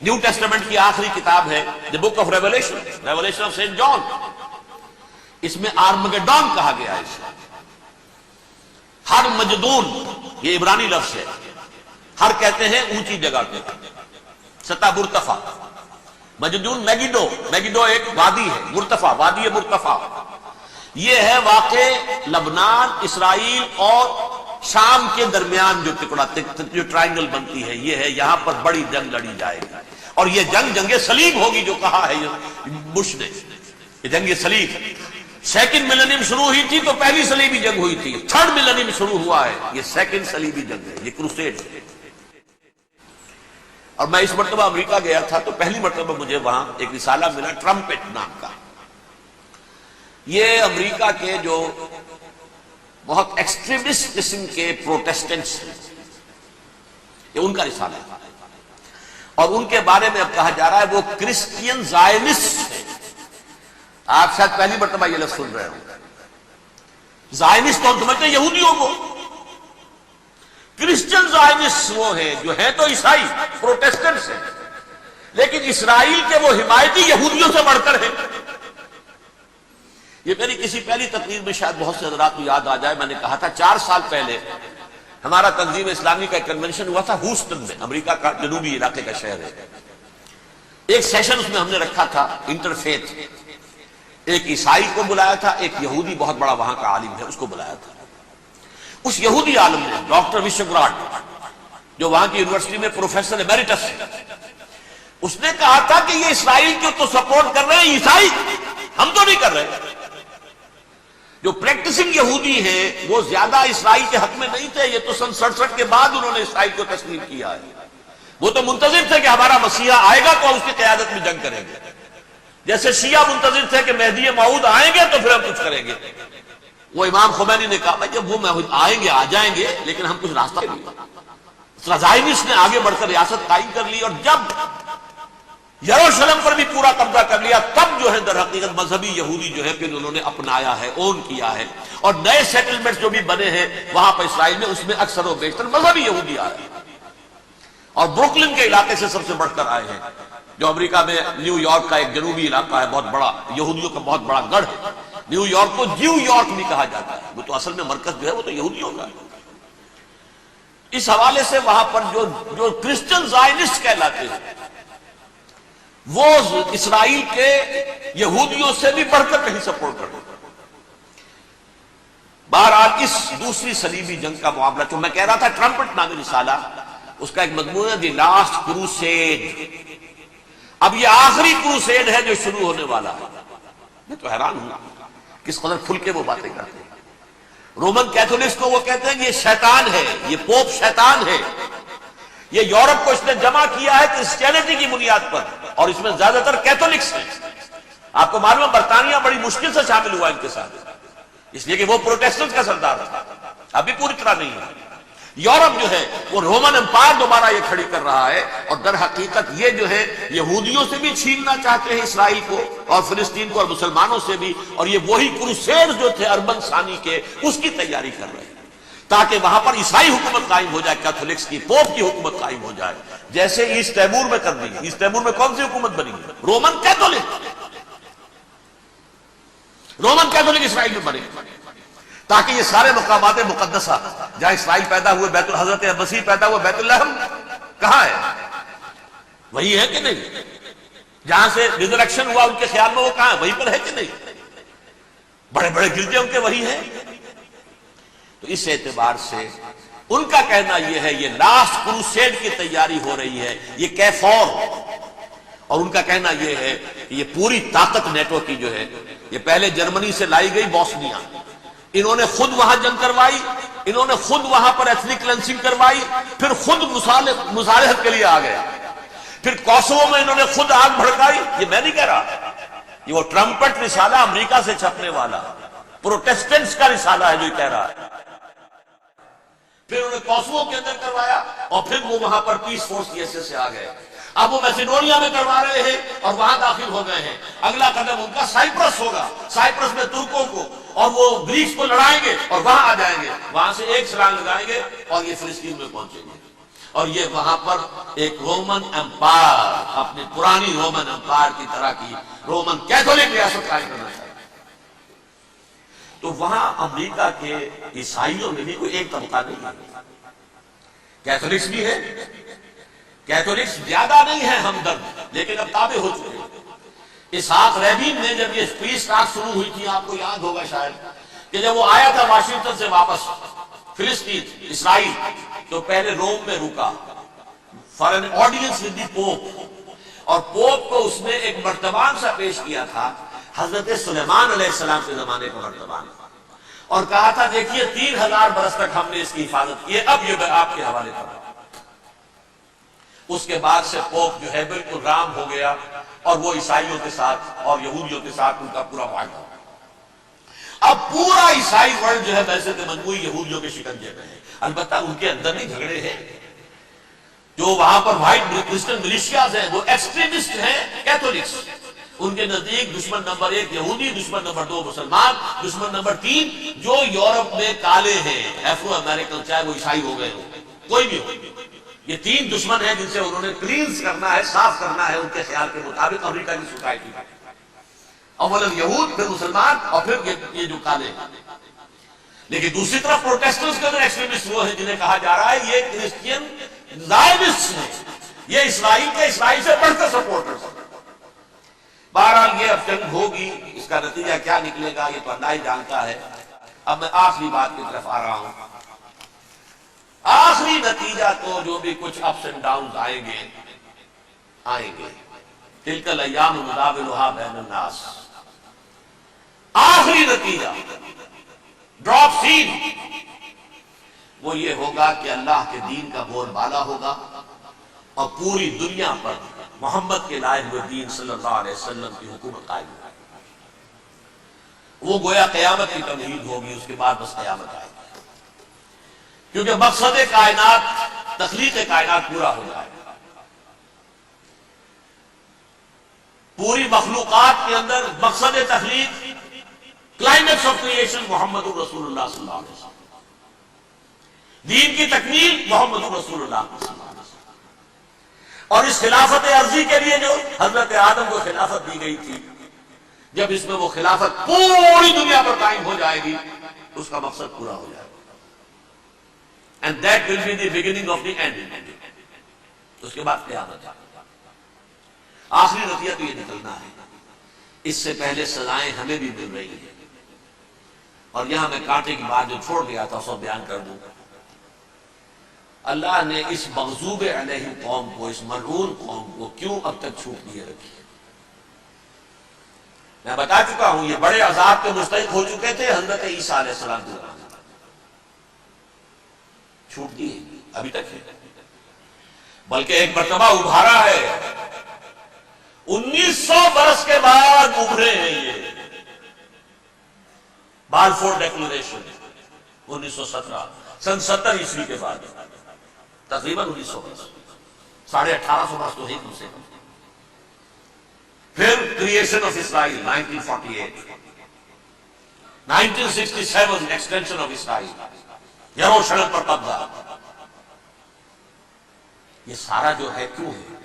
Speaker 1: نیو ٹیسٹمنٹ کی آخری کتاب ہے the book of revelation of saint John, اس میں آرمگڈون کہا گیا ہے اسے۔ ہر مجدون یہ عبرانی لفظ ہے، ہر کہتے ہیں اونچی جگہ پہ، سطح مرتفع، مجدون میگیڈو، میگیڈو ایک وادی ہے، مرتفع، وادی مرتفع، یہ ہے واقع لبنان، اسرائیل اور شام کے درمیان جو ٹکڑا جو ٹرائنگل بنتی ہے، یہ ہے یہاں پر بڑی جنگ لڑی جائے گی، اور یہ جنگ صلیب ہوگی جو کہا ہے بش نے، یہ جنگ صلیب۔ سیکنڈ ملینیم شروع ہوئی تھی تو پہلی صلیبی جنگ ہوئی تھی، تھرڈ ملینیم شروع ہوا ہے، یہ سیکنڈ صلیبی جنگ ہے، یہ کروسیڈ ہے۔ اور میں اس مرتبہ امریکہ گیا تھا تو پہلی مرتبہ مجھے وہاں ایک رسالہ ملا ٹرمپٹ نام کا۔ یہ امریکہ کے جو بہت ایکسٹریمسٹ قسم کے پروٹیسٹنٹس ہیں، یہ ان کا رسالہ ہے، اور ان کے بارے میں اب کہا جا رہا ہے وہ کرسچین زائنسٹ ہیں۔ آپ شاید پہلی مرتبہ یہ لفظ سن رہے ہوں۔ زائنسٹ کون سمجھتے ہیں؟ یہودیوں کو۔ کرسچین زائنسٹ وہ ہیں جو ہیں تو عیسائی پروٹیسٹنٹس ہیں، لیکن اسرائیل کے وہ حمایتی یہودیوں سے بڑھ کر ہیں۔ یہ میری کسی پہلی تقریر میں شاید بہت سے حضرات کو یاد آ جائے، میں نے کہا تھا 4 سال پہلے ہمارا تنظیم اسلامی کا ایک کنونشن ہوا تھا ہوسٹن میں، امریکہ کا جنوبی علاقے کا شہر ہے۔ ایک سیشن اس میں ہم نے رکھا تھا انٹرفیتھ، ایک عیسائی کو بلایا تھا، ایک یہودی بہت بڑا وہاں کا عالم ہے اس کو بلایا تھا۔ اس یہودی عالم نے ڈاکٹر وشوگراڈ، جو وہاں کی یونیورسٹی میں پروفیسر ایمیریٹس ہے، اس نے کہا تھا کہ یہ اسرائیل کو تو سپورٹ کر رہے ہیں عیسائی، ہم تو نہیں کر رہے۔ جو پریکٹسنگ یہودی ہیں وہ زیادہ اسرائیل کے حق میں نہیں تھے، یہ تو سن 67 کے بعد انہوں نے اسرائیل کو تسلیم کیا ہے۔ وہ تو منتظر تھے کہ ہمارا مسیحا آئے گا تو ہم اس کی قیادت میں جنگ کریں گے، جیسے شیعہ منتظر تھے کہ مہدی موعود آئیں گے تو پھر ہم کچھ کریں گے۔ وہ امام خمینی نے کہا جب وہ آئیں گے آ جائیں گے، لیکن ہم کچھ راستہ نہیں۔ زائنسٹ نے آگے بڑھ کر ریاست قائم کر لی، اور جب یروشلم پر بھی پورا قبضہ کر لیا، تب جو ہے در حقیقت مذہبی یہودی جو ہے پھر انہوں نے اپنایا ہے، اون کیا ہے، اور نئے سیٹلمنٹس جو بھی بنے ہیں وہاں پر اسرائیل میں، اس میں اکثر و بیشتر مذہبی یہودی آئے ہیں، اور بروکلن کے علاقے سے سب سے بڑھ کر آئے ہیں، جو امریکہ میں نیو یارک کا ایک جنوبی علاقہ ہے، بہت بڑا یہودیوں کا بہت بڑا گڑھ ہے۔ نیو یارک کو جیو یارک بھی کہا جاتا ہے، وہ تو اصل میں مرکز جو ہے وہ تو یہودیوں کا ہے۔ اس حوالے سے وہاں پر جو کرسچن زائنسٹ کہلاتے ہیں وہ اسرائیل کے یہودیوں سے بھی بڑھ کر کہیں سپورٹ کرتے ہیں۔ بہرحال اس دوسری صلیبی جنگ کا معاملہ جو میں کہہ رہا تھا، ٹرمپٹ نامی رسالہ، اس کا ایک مضمون ہے دی لاسٹ کروسیڈ۔ اب یہ آخری کروسیڈ ہے جو شروع ہونے والا ہے۔ میں تو حیران ہوں کس قدر کھل کے وہ باتیں کرتے ہیں۔ رومن کیتھولکس کو وہ کہتے ہیں کہ یہ شیطان ہے، یہ پوپ شیطان ہے، یہ یورپ کو اس نے جمع کیا ہے کرسچینٹی کی بنیاد پر، اور اس میں زیادہ تر کیتھولکس ہیں۔ آپ کو معلوم ہے برطانیہ بڑی مشکل سے شامل ہوا ان کے ساتھ، اس لیے کہ وہ پروٹیسٹنٹ کا سردار تھا، ابھی پوری طرح نہیں ہے۔ یورپ جو ہے وہ رومن امپائر دوبارہ یہ کھڑی کر رہا ہے، اور در حقیقت یہ جو ہے یہودیوں سے بھی چھیننا چاہتے ہیں اسرائیل کو اور فلسطین کو، اور مسلمانوں سے بھی، اور یہ وہی کروسیڈ جو تھے اربن ثانی کے، اس کی تیاری کر رہے ہیں تاکہ وہاں پر عیسائی حکومت قائم ہو جائے، کیتھولکس کی، پوپ کی حکومت قائم ہو جائے، جیسے ایسٹ تیمور میں کر دی۔ ایسٹ تیمور میں کون سی حکومت بنی؟ رومن کیتھولک، رومن کیتھولک اسرائیل میں بنے، تاکہ یہ سارے مقامات مقدسہ جہاں اسرائیل پیدا ہوئے، حضرت مسیح پیدا ہوئے، بیت لحم کہاں ہے؟ وہی ہے کہ نہیں؟ جہاں سے ریزریکشن ہوا ان کے خیال میں وہ کہاں ہے؟ وہیں پر ہے کہ نہیں؟ بڑے بڑے گرجے ان کے وہی ہیں۔ تو اس اعتبار سے ان کا کہنا یہ ہے یہ لاسٹ کروسیڈ کی تیاری ہو رہی ہے، یہ کیفور، اور ان کا کہنا یہ ہے کہ یہ پوری طاقت نیٹو کی جو ہے، یہ پہلے جرمنی سے لائی گئی بوسنیا، انہوں نے خود وہاں جنگ کروائی، انہوں نے خود وہاں پر ایتھنک کلینسنگ کروائی، پھر خود مصالحت کے لیے آ گئے، پھر کوسوو میں انہوں نے خود آگ بھڑکائی۔ یہ میں نہیں کہہ رہا، یہ وہ ٹرمپٹ رسالہ امریکہ سے چھپنے والا پروٹیسٹنٹس کا رسالہ ہے جو یہ کہہ رہا ہے۔ پھر انہوں نے کوسوو کے اندر کروایا، اور پھر وہ وہاں پر پیس فورس کی حیثیت سے آ گئے۔ اب وہ میسیڈونیا میں کروا رہے ہیں اور وہاں داخل ہو گئے ہیں۔ اگلا قدم ان کا سائپرس ہوگا، سائپرس میں ترکوں کو اور وہ گریکس کو لڑائیں گے اور وہاں آ جائیں گے، وہاں سے ایک چھلانگ لگائیں گے اور یہ فلسطین میں پہنچیں گے، اور یہ وہاں پر ایک رومن امپائر، اپنی پرانی رومن امپائر کی طرح کی رومن کیتھولک ریاست قائم کرنا چاہتے ہیں۔ تو وہاں امریکہ کے عیسائیوں میں بھی کوئی ایک طبقہ نہیں ہے، کیتھولکس بھی ہے، کیتھولکس زیادہ نہیں ہے ہمدرد، لیکن اب تابع ہو چکے ہیں۔ اسحاق ریبین نے جب یہ پیس ٹاک شروع ہوئی تھی، آپ کو یاد ہوگا شاید، کہ جب وہ آیا تھا واشنگٹن سے واپس فلسطین اسرائیل، تو پہلے روم میں رکا for an audience with the Pope, اور پوپ کو اس نے ایک مرتبان سا پیش کیا تھا، حضرت سلیمان علیہ السلام کے زمانے کا مرتبان، اور کہا تھا دیکھیے 3000 برس تک ہم نے اس کی حفاظت کی ہے، اب یہ میں آپ کے حوالے کر رہا ہوں۔ اس کے بعد سے پوپ جو ہے بالکل رام ہو گیا، اور وہ عیسائیوں کے ساتھ اور یہودیوں کے ساتھ ان کا پورا معاہدہ ہو گیا۔ اب پورا عیسائی ورلڈ جو ہے ویسے تو مجموعی یہودیوں کے شکنجے میں ہے، البتہ ان کے اندر نہیں جھگڑے ہیں، جو وہاں پر وائٹ کرسچن ملیشیاز ہیں وہ ایکسٹریمسٹ ہیں کیتھولکس، ان کے نزدیک دشمن نمبر 1 یہودی، دشمن نمبر 2 مسلمان، دشمن نمبر 3 جو یورپ میں کالے ہیں، ایفرو امریکن، چاہے وہ عیسائی ہو گئے ہو کوئی بھی ہو، یہ 3 دشمن ہیں جن سے انہوں نے کلینز کرنا ہے، صاف کرنا ہے ان کے خیال کے مطابق امریکہ کی سوسائٹی میں، اولاً یہود، پھر مسلمان، اور پھر یہ جو کالے ہیں۔ لیکن دوسری طرف پروٹیسٹنٹس کے اندر ایکسٹریمسٹ وہ ہیں جنہیں کہا جا رہا ہے یہ کرسچین زائونسٹ ہیں، یہ اسرائیل کے اسرائیل سے بڑھ کر سپورٹرز۔ بہرحال یہ اب جنگ ہوگی، اس کا نتیجہ کیا نکلے گا یہ تو اللہ ہی جانتا ہے۔ اب میں آخری بات کی طرف آ رہا ہوں۔ آخری نتیجہ تو جو بھی کچھ اپس اینڈ ڈاؤنز آئیں گے، تلک الایام نداولها بین الناس، آخری نتیجہ ڈراپ سین وہ یہ ہوگا کہ اللہ کے دین کا بول بالا ہوگا، اور پوری دنیا پر محمد کے لائے ہوئے دین صلی اللہ علیہ وسلم کی حکومت قائم ہوگی۔ وہ گویا قیامت کی تمہید ہوگی، اس کے بعد بس قیامت آئے گی، کیونکہ مقصد کائنات، تخلیق کائنات پورا ہو جائے گا۔ پوری مخلوقات کے اندر مقصد تخلیق، کلائمیکس آف کریشن محمد رسول اللہ صلی اللہ علیہ وسلم، دین کی تکمیل محمد رسول اللہ صلی اللہ علیہ وسلم، اور اس خلافت عرضی کے لیے جو حضرت آدم کو خلافت دی گئی تھی، جب اس میں وہ خلافت پوری دنیا پر قائم ہو جائے گی، اس کا مقصد پورا ہو جائے گا، and that will be the beginning of the end۔ اس کے بعد قیامت ہے۔ آخری نتیجہ تو یہ نکلنا ہے، اس سے پہلے سزائیں ہمیں بھی مل رہی ہیں، اور یہاں میں کانٹے کی بات جو چھوڑ گیا تھا سو بیان کر دوں۔ اللہ نے اس مغضوب علیہ قوم کو، اس ملعون قوم کو کیوں اب تک چھوٹ دیے رکھی؟ میں بتا چکا ہوں یہ بڑے عذاب کے مستحق ہو چکے تھے حضرت عیسیٰ علیہ السلام کے زمانے میں، چھوٹ دی ابھی تک ہے، بلکہ ایک مرتبہ ابھارا ہے، 1900 برس کے بعد ابھرے ہیں یہ، بالفور ڈیکلریشن 1917 سن 70 عیسوی کے بعد، تقریباً 1900 برس، 1850 برس تو ہی کم سے کم۔ پھر creation of Israel 1948، 1967 extension of Israel, یروشلم پر قبضہ۔ یہ سارا جو ہے کیوں ہے؟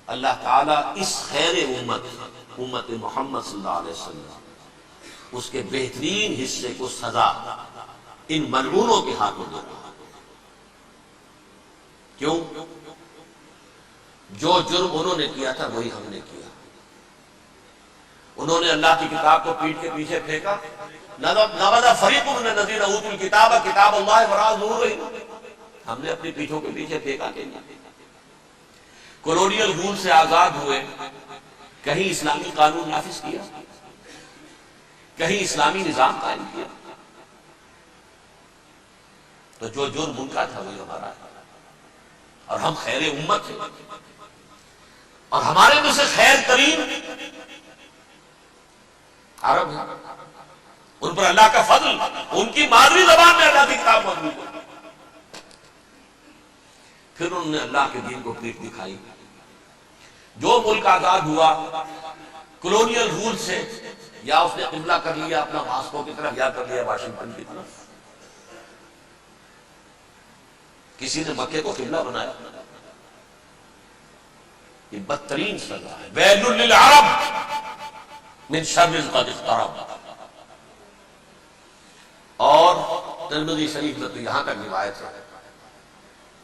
Speaker 1: اللہ تعالیٰ اس خیر امت محمد صلی اللہ علیہ وسلم، اس کے بہترین حصے کو سزا ان ملعونوں کے ہاتھوں دے رہا ہے۔ کیوں؟ جو جرم انہوں نے کیا تھا وہی ہم نے کیا۔ انہوں نے اللہ کی کتاب کو پیٹھ کے پیچھے پھینکا، نبذ فریق من الذین اوتوا الکتاب کتاب اللہ وراء ظہورہم، ہم نے اپنی پیٹھوں کے پیچھے پھینکا کہ نہیں۔ کولونیل رول سے آزاد ہوئے، کہیں اسلامی قانون نافذ کیا، کہیں اسلامی نظام قائم کیا، تو جو جرم ان کا تھا وہی ہمارا ہے، اور ہم خیر امت ہیں، اور ہمارے میں سے خیر ترین عرب ہیں، ان پر اللہ کا فضل، ان کی مادری زبان میں اللہ کی کتاب موجود ہے۔ پھر انہوں نے اللہ کے دین کو پیٹھ دکھائی۔ جو ملک آزاد ہوا کولونیل رول سے، یا اس نے قبلہ کر لیا اپنا ماسکو کی طرف، یا کر لیا واشنگٹن کی طرف، کسی نے مکے کو قبلہ بنایا، یہ بدترین سزا ہے۔ ویل للعرب من شر قد اقترب۔ اور ترمذی شریف میں تو یہاں تک روایت ہے،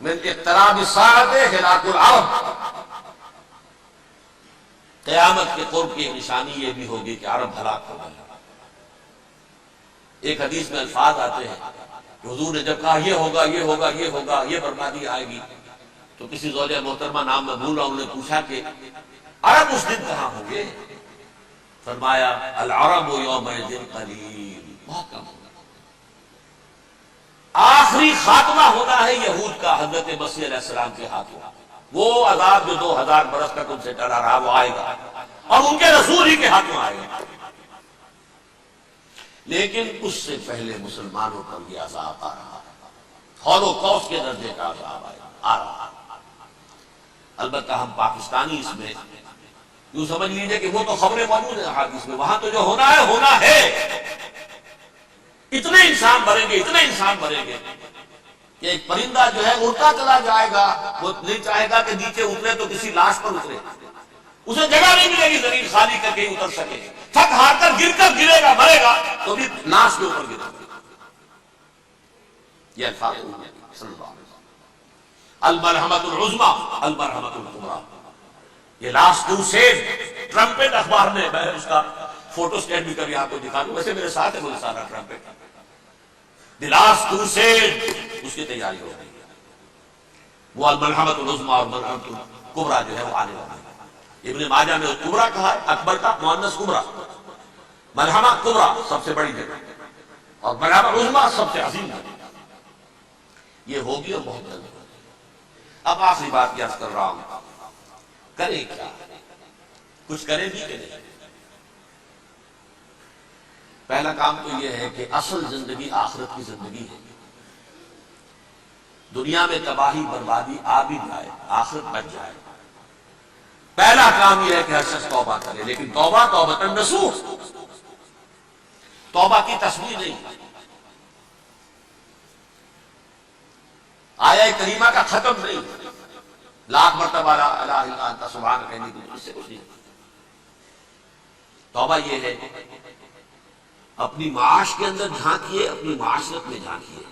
Speaker 1: من اقتراب الساعة ہلاک العرب، قیامت کے قرب کی ایک نشانی یہ بھی ہوگی کہ عرب ہلاک ہو گئے۔ ایک حدیث میں الفاظ آتے ہیں کہ حضور نے جب کہا یہ ہوگا یہ ہوگا یہ ہوگا یہ بربادی آئے گی، تو کسی زوجہ محترمہ نام میں بھول رہا ہوں، انہوں نے پوچھا کہ عرب اس دن کہاں ہوں گے؟ فرمایا العرب یومئذ قلیل، بہت کم ہوگا۔ آخری خاتمہ ہونا ہے یہود کا حضرت مسیح علیہ السلام کے ہاتھوں، وہ عذاب جو 2000 برس تک ان سے ٹلا رہا وہ آئے گا، اور ان کے رسول ہی کے ہاتھوں آئے گا۔ لیکن اس سے پہلے مسلمانوں پر یہ عذاب آ رہا ہے، ہولوکاسٹ کے درجے کا عذاب آ رہا ہے۔ البتہ ہم پاکستانی اس میں یوں سمجھ لیجئے کہ وہ تو خبریں موجود ہیں حدیث میں، وہاں تو جو ہونا ہے، اتنے انسان مریں گے اتنے انسان مریں گے کہ ایک پرندہ جو ہے اڑتا چلا جائے گا، وہ نہیں چاہے گا کہ نیچے اترے تو کسی لاش پر اترے، اسے جگہ نہیں ملے گی زمین خالی کر کے اتر سکے، تھک ہار کر گرے گا مرے گا تو بھی لاش کے اوپر گرے گا۔ یہ الفاظ صلی اللہ علیہ وسلم، المرحمۃ العظمیٰ المرحمۃ الکبریٰ، یہ لاسٹ کروسیڈ ٹرمپٹ اخبار نے، میں اس کا فوٹو سٹیٹ بھی کر آپ کو دکھا دوں، ویسے میرے ساتھ ہے وہ سارا ٹرمپٹ، دی لاسٹ کروسیڈ، اس کی تیاری ہو رہی ہے۔ وہ المرحمۃ العظمیٰ اور المرحمۃ الکبریٰ جو ہے وہ آنے والی ہے۔ ابن ماجہ میں کبریٰ کہا ہے، اکبر کا مؤنث کبریٰ، مرحمہ کبریٰ سب سے بڑی جگہ اور مرحمہ عظمیٰ سب سے عظیم جگہ، یہ ہوگی اور بہت جلد ہوگی۔ اب آخری بات یہ عرض کر رہا ہوں، کریں کیا؟ کچھ کریں بھی کہ نہیں؟ پہلا کام تو یہ ہے کہ اصل زندگی آخرت کی زندگی ہے۔ دنیا میں تباہی بربادی آ بھی جائے، آخرت بچ جائے، پہلا کام یہ ہے کہ ہر شخص توبہ کرے، لیکن توبہ توبۃ نصوح، توبہ کی تصویر نہیں، آیہ کریمہ کا ختم نہیں، لاکھ مرتبہ لا الہ الا انت سبحانک انی کنت، اس سے کچھ نہیں۔ توبہ یہ ہے اپنی معاش کے اندر جھانکیے، اپنی معاشرت میں جھانکیے،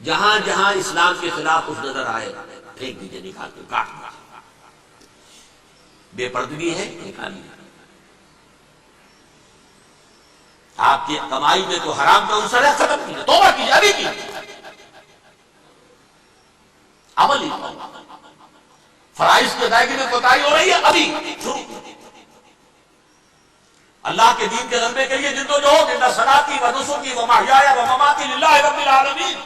Speaker 1: جہاں جہاں اسلام کے خلاف کچھ نظر آئے پھینک دیجیے، نکال کے کاٹ دیجیے۔ بے پردگی ہے نکالیے، آپ کی کمائی میں تو حرام کا عنصر ہے، ختم کیجیے، توبہ کیجیے، ابھی کیجیے، عمل ہی فرائض کی ادائیگی میں کوتاہی ہو رہی ہے، ابھی شروع کیجیے۔ اللہ کے دین کے غلبے کے لیے جدوجہد، ان صلاتی و نسکی و محیای و مماتی للہ رب العالمین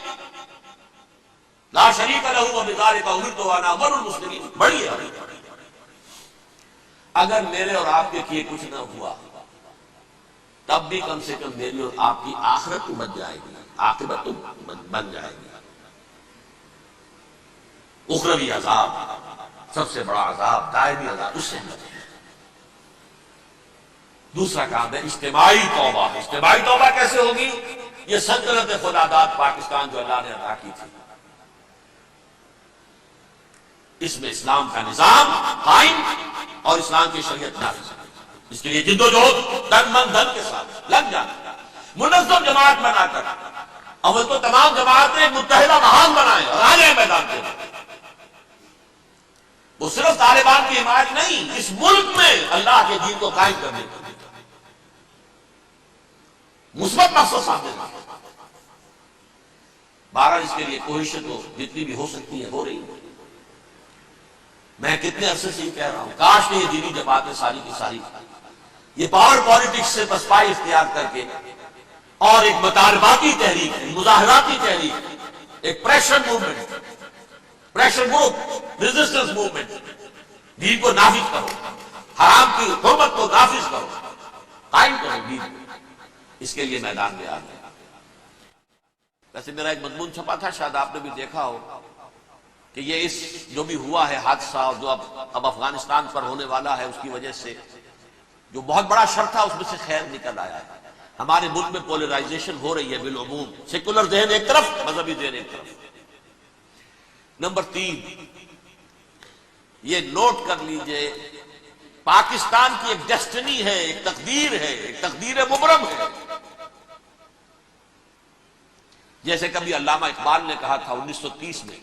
Speaker 1: لا شریک لہ وبذلک امرت وانا اول المسلمین، بڑی ہے۔ اگر میرے اور آپ کے کیے کچھ نہ ہوا تب بھی کم سے کم میری اور آپ کی آخرت تو بچ جائے گی، عاقبت تو بن جائے گی۔ اخروی عذاب، سب سے بڑا عذاب، دائمی عذاب، اس سے بچیں۔ دوسرا کام ہے اجتماعی توبہ۔ اجتماعی توبہ کیسے ہوگی؟ یہ سلطنت خداداد پاکستان جو اللہ نے عطا کی تھی، اس میں اسلام کا نظام قائم اور اسلام کی شریعت نافذ، اس کے لیے جدوجہد تن من دھن کے ساتھ لگ جانا، منظم جماعت بنا کر، اول تو تمام جماعتیں متحدہ محاذ بنائیں اور آ جائیں میدان کے اندر۔ وہ صرف طالبان کی حمایت نہیں، اس ملک میں اللہ کے دین کو قائم کرنے کے لیے مثبت مقصد سامنے لانا۔ بہرحال اس کے لیے کوشش تو جتنی بھی ہو سکتی ہے ہو رہی ہے۔ میں کتنے عرصے سے یہ کہہ رہا ہوں، کاش کہ یہ دینی جماعتیں ساری کی ساری یہ پاور پالیٹکس سے پسپائی اختیار کر کے اور ایک مطالباتی تحریک، مظاہراتی تحریک، ایک pressure movement, pressure group, resistance movement, دین کو نافذ کرو، حرام کی حرمت کو نافذ کرو، قائم کرو دین کو، اس کے لیے میدان میں آ گئے۔ ویسے میرا ایک مضمون چھپا تھا، شاید آپ نے بھی دیکھا ہو، کہ یہ اس جو بھی ہوا ہے حادثہ اور جو اب افغانستان پر ہونے والا ہے، اس کی وجہ سے جو بہت بڑا شر تھا اس میں سے خیر نکل آیا ہے۔ ہمارے ملک میں پولرائزیشن ہو رہی ہے بالعموم، سیکولر ذہن ایک طرف، مذہبی ذہن ایک طرف۔ نمبر 3، یہ نوٹ کر لیجئے، پاکستان کی ایک ڈیسٹنی ہے، ایک تقدیر ہے، ایک تقدیر مبرم ہے۔ جیسے کبھی علامہ اقبال نے کہا تھا 1930 میں،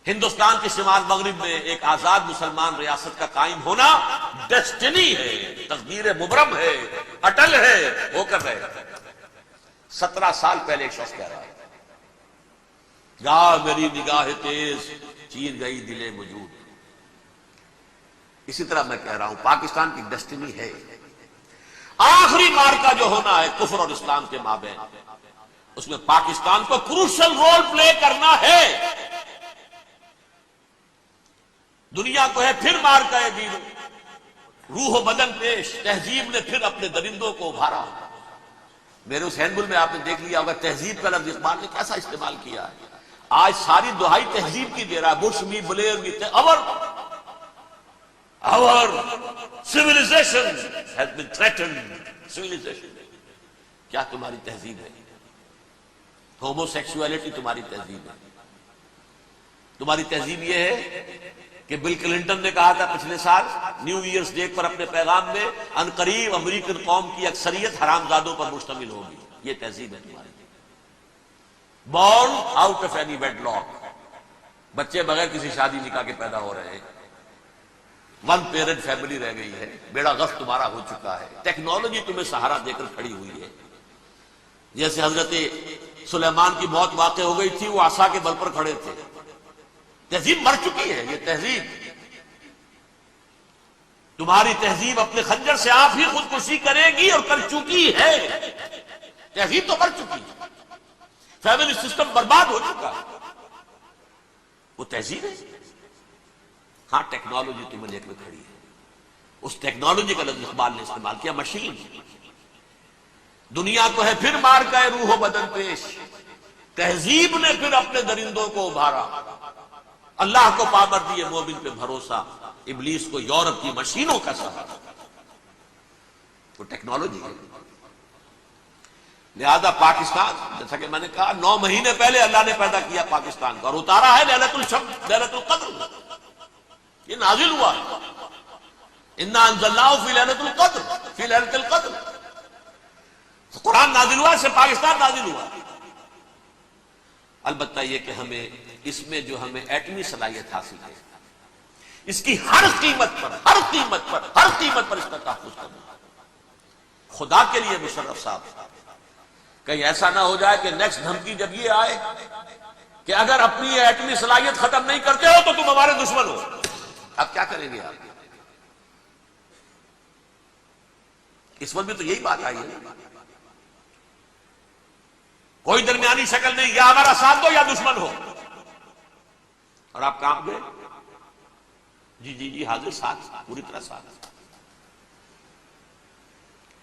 Speaker 1: ہندوستان کے شمال مغرب میں ایک آزاد مسلمان ریاست کا قائم ہونا ڈیسٹنی ہے، تقدیر مبرم ہے، اٹل ہے، وہ کر رہے ہیں۔ 17 سال پہلے ایک شخص کہہ رہا ہے، یا میری نگاہ تیز چیر گئی دل وجود۔ اسی طرح میں کہہ رہا ہوں پاکستان کی ڈیسٹنی ہے، آخری مارکا جو ہونا ہے کفر اور اسلام کے مابین، اس میں پاکستان کو کروشل رول پلے کرنا ہے۔ دنیا کو ہے پھر مارکا ہے دین، روح و بدن پیش، تہذیب نے پھر اپنے درندوں کو ابھارا۔ میرے اس ہینڈ بل میں آپ نے دیکھ لیا ہوگا تہذیب کا لفظ اقبال نے کیسا استعمال کیا ہے۔ آج ساری دہائی تہذیب کی دے رہا ہے، بش بھی بلیر بھی، our civilization has been threatened. civilization کیا تمہاری تہذیب ہے؟ ہومو سیکسولیٹی تمہاری تہذیب ہے؟ تمہاری تہذیب یہ ہے کہ بل کلنٹن نے کہا تھا پچھلے سال نیو ایئرز ڈے پر اپنے پیغام میں، ان قریب امریکن قوم کی اکثریت حرامزادوں پر مشتمل ہوگی۔ یہ تہذیب ہے تمہاری، born out of any wedlock، بچے بغیر کسی شادی نکاح کے پیدا ہو رہے ہیں، ون پیرنٹ فیملی رہ گئی ہے، بیڑا غرق تمہارا ہو چکا ہے، ٹیکنالوجی تمہیں سہارا دے کر کھڑی ہوئی ہے۔ جیسے حضرت سلیمان کی موت واقع ہو گئی تھی، وہ عصا کے بل پر کھڑے تھے۔ تہذیب مر چکی ہے۔ یہ تہذیب، تمہاری تہذیب اپنے خنجر سے آپ ہی خودکشی کرے گی اور کر چکی ہے۔ تہذیب تو مر چکی ہے، فیملی سسٹم برباد ہو چکا ہے، وہ تہذیب ہے۔ ہاں ٹیکنالوجی تمہیں لے کر کھڑی ہے، اس ٹیکنالوجی کا لفظ اقبال نے استعمال کیا، مشین۔ دنیا کو ہے پھر مار کا روح و بدن پیش، تہذیب نے پھر اپنے درندوں کو ابھارا۔ اللہ کو پابر دیے مومن پہ بھروسہ، ابلیس کو یورپ کی مشینوں کا سہارا۔ وہ ٹیکنالوجی ہے۔ لہذا پاکستان، جیسا کہ میں نے کہا 9 مہینے پہلے اللہ نے پیدا کیا پاکستان کو اور اتارا ہے لیلۃ القدر۔ یہ نازل ہوا، انا انزلناہ فی لیلۃ القدر، فی لیلۃ القدر۔ قرآن نازل ہوا، اس سے پاکستان نازل ہوا۔ البتہ یہ کہ ہمیں اس میں جو ہمیں ایٹمی صلاحیت حاصل ہے، اس کی ہر قیمت پر اس کا تحفظ کرنا۔ خدا کے لیے مشرف صاحب، کہیں ایسا نہ ہو جائے کہ نیکسٹ دھمکی جب یہ آئے کہ اگر اپنی ایٹمی صلاحیت ختم نہیں کرتے ہو تو تم ہمارے دشمن ہو۔ اب کیا کریں گے آپ؟ اس وقت بھی تو یہی بات آئی ہے، کوئی درمیانی شکل نہیں، یا ہمارا ساتھ دو یا دشمن ہو۔ اور آپ کہاں گئے؟ جی حاضر، ساتھ، پوری طرح ساتھ۔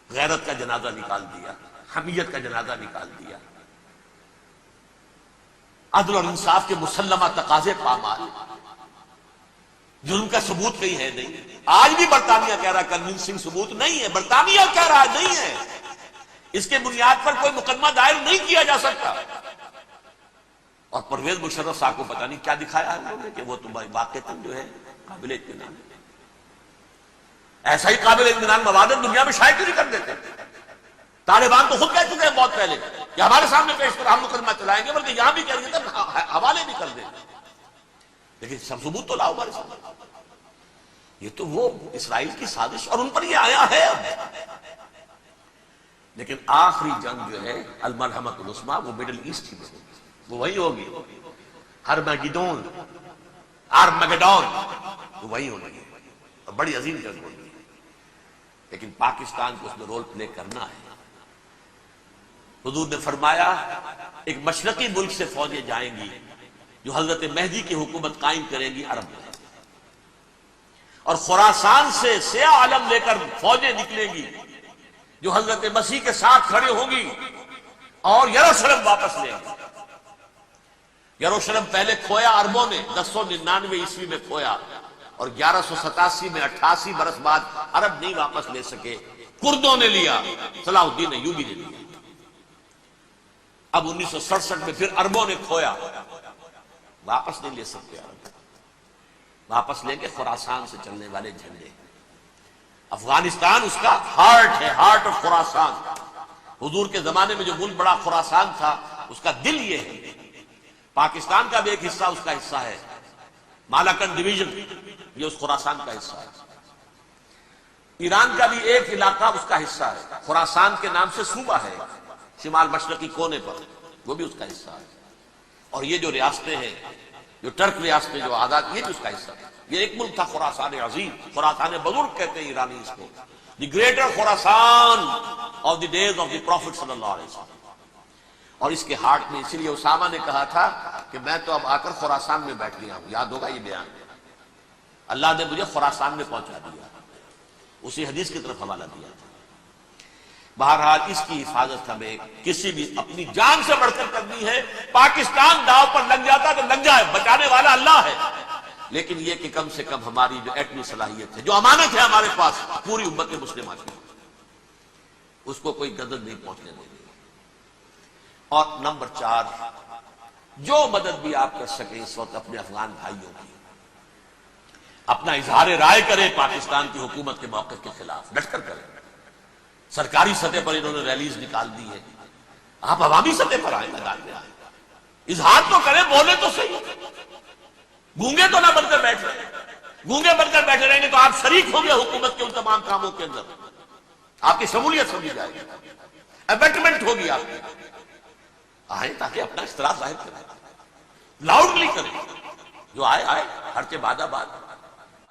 Speaker 1: غیرت کا جنازہ نکال دیا، حمیت کا جنازہ نکال دیا، عدل اور انصاف کے مسلمہ تقاضے پامال، جرم کا ثبوت کہیں ہے نہیں۔ آج بھی برطانیہ کہہ رہا ہے کنونسنگ ثبوت نہیں ہے، برطانیہ کہہ رہا ہے نہیں ہے، اس کے بنیاد پر کوئی مقدمہ دائر نہیں کیا جا سکتا۔ اور پرویز مشرف صاحب کو پتہ نہیں کیا دکھایا ہے انہوں نے کہ وہ تمہاری واقعتاً جو ہے قابل اطمینان، ایسا ہی قابل اطمینان مواد دنیا میں شائع کیوں نہیں کر دیتے؟ طالبان تو خود کہہ چکے ہیں بہت پہلے کہ ہمارے سامنے پیش کر ہم مقدمہ چلائیں گے، بلکہ یہاں بھی کہہ رہے تھے حوالے بھی کر دیں، لیکن سب ثبوت تو لاؤ ہمارے سامنے۔ یہ تو وہ اسرائیل کی سازش اور ان پر یہ آیا ہے اب۔ لیکن آخری جنگ جو ہے المرحمۃ العظمیٰ، وہ مڈل ایسٹ کی ہوگی، وہ وہی ہوگی، ہرمگیڈون، آرمگیڈون، وہ وہی ہوگی، اور بڑی عظیم جنگ ہوگی۔ لیکن پاکستان کو اس میں رول پلے کرنا ہے۔ حضور نے فرمایا ایک مشرقی ملک سے فوجیں جائیں گی جو حضرت مہدی کی حکومت قائم کریں گی عرب میں، اور خراسان سے سیاہ علم لے کر فوجیں نکلیں گی جو حضرت مسیح کے ساتھ کھڑے ہوں گی اور یروشلم واپس لیں گے۔ یروشلم پہلے کھویا عربوں نے، 1099 عیسوی میں کھویا، اور 1187 میں 88 برس بعد عرب نہیں واپس لے سکے، کردوں نے لیا، صلاح الدین ایوبی نے لیا۔ اب 1967 میں پھر عربوں نے کھویا، واپس نہیں لے سکتے عرب، واپس لیں گے خراسان سے چلنے والے جھنڈے۔ افغانستان اس کا ہارٹ ہے، ہارٹ آف خراسان۔ حضور کے زمانے میں جو ملک بڑا خراسان تھا، اس کا دل یہ ہے۔ پاکستان کا بھی ایک حصہ اس کا حصہ ہے، مالاکن ڈویژن یہ اس خراسان کا حصہ ہے. ایران کا بھی ایک علاقہ اس کا حصہ ہے، خراسان کے نام سے صوبہ ہے شمال مشرقی کونے پر، وہ بھی اس کا حصہ ہے. اور یہ جو ریاستیں ہیں، جو ٹرک ریاستیں جو آزاد، یہ بھی اس کا حصہ ہے. یہ ایک ملک تھا خراسان عظیم، خراسان بزرگ کہتے ہیں ایرانی اس کو، the greater Khorasan of the days of the prophet صلی اللہ علیہ وسلم. اور اس کے ہارٹ میں، اسی لیے اسامہ نے کہا تھا کہ میں تو اب آ کر خراسان میں بیٹھ گیا ہوں. یاد ہوگا یہ بیان، اللہ نے مجھے خراسان میں پہنچا دیا، اسی حدیث کی طرف حوالہ دیا تھا. بہرحال اس کی حفاظت ہمیں کسی بھی اپنی جان سے بڑھ کر کرنی ہے. پاکستان داؤ پر لگ جاتا تو لگ جائے، بچانے والا اللہ ہے، لیکن یہ کہ کم سے کم ہماری جو ایٹمی صلاحیت ہے، جو امانت ہے ہمارے پاس پوری امت مسلمہ کی، اس کو کوئی غضب نہیں پہنچنے دے گی. اور نمبر 4، جو مدد بھی آپ کر سکیں اس وقت اپنے افغان بھائیوں کی، اپنا اظہار رائے کریں پاکستان کی حکومت کے موقف کے خلاف، ڈٹ کر کریں. سرکاری سطح پر انہوں نے ریلیز نکال دی ہے، آپ عوامی سطح پر آئیں، میدان میں آئیں، اظہار تو کریں، بولے تو صحیح. گونگے تو نہ بن کر بیٹھ رہے، گونگے بن کر بیٹھے رہیں گے تو آپ شریک ہوں گے حکومت کے ان تمام کاموں کے اندر، آپ کی شمولیت سمجھی جائے گی، ابیٹمنٹ ہوگی آپ کی. آئیں تاکہ اپنا اشتراک ظاہر کریں، لاؤڈلی کریں، جو آئے آئے، ہر کے بعد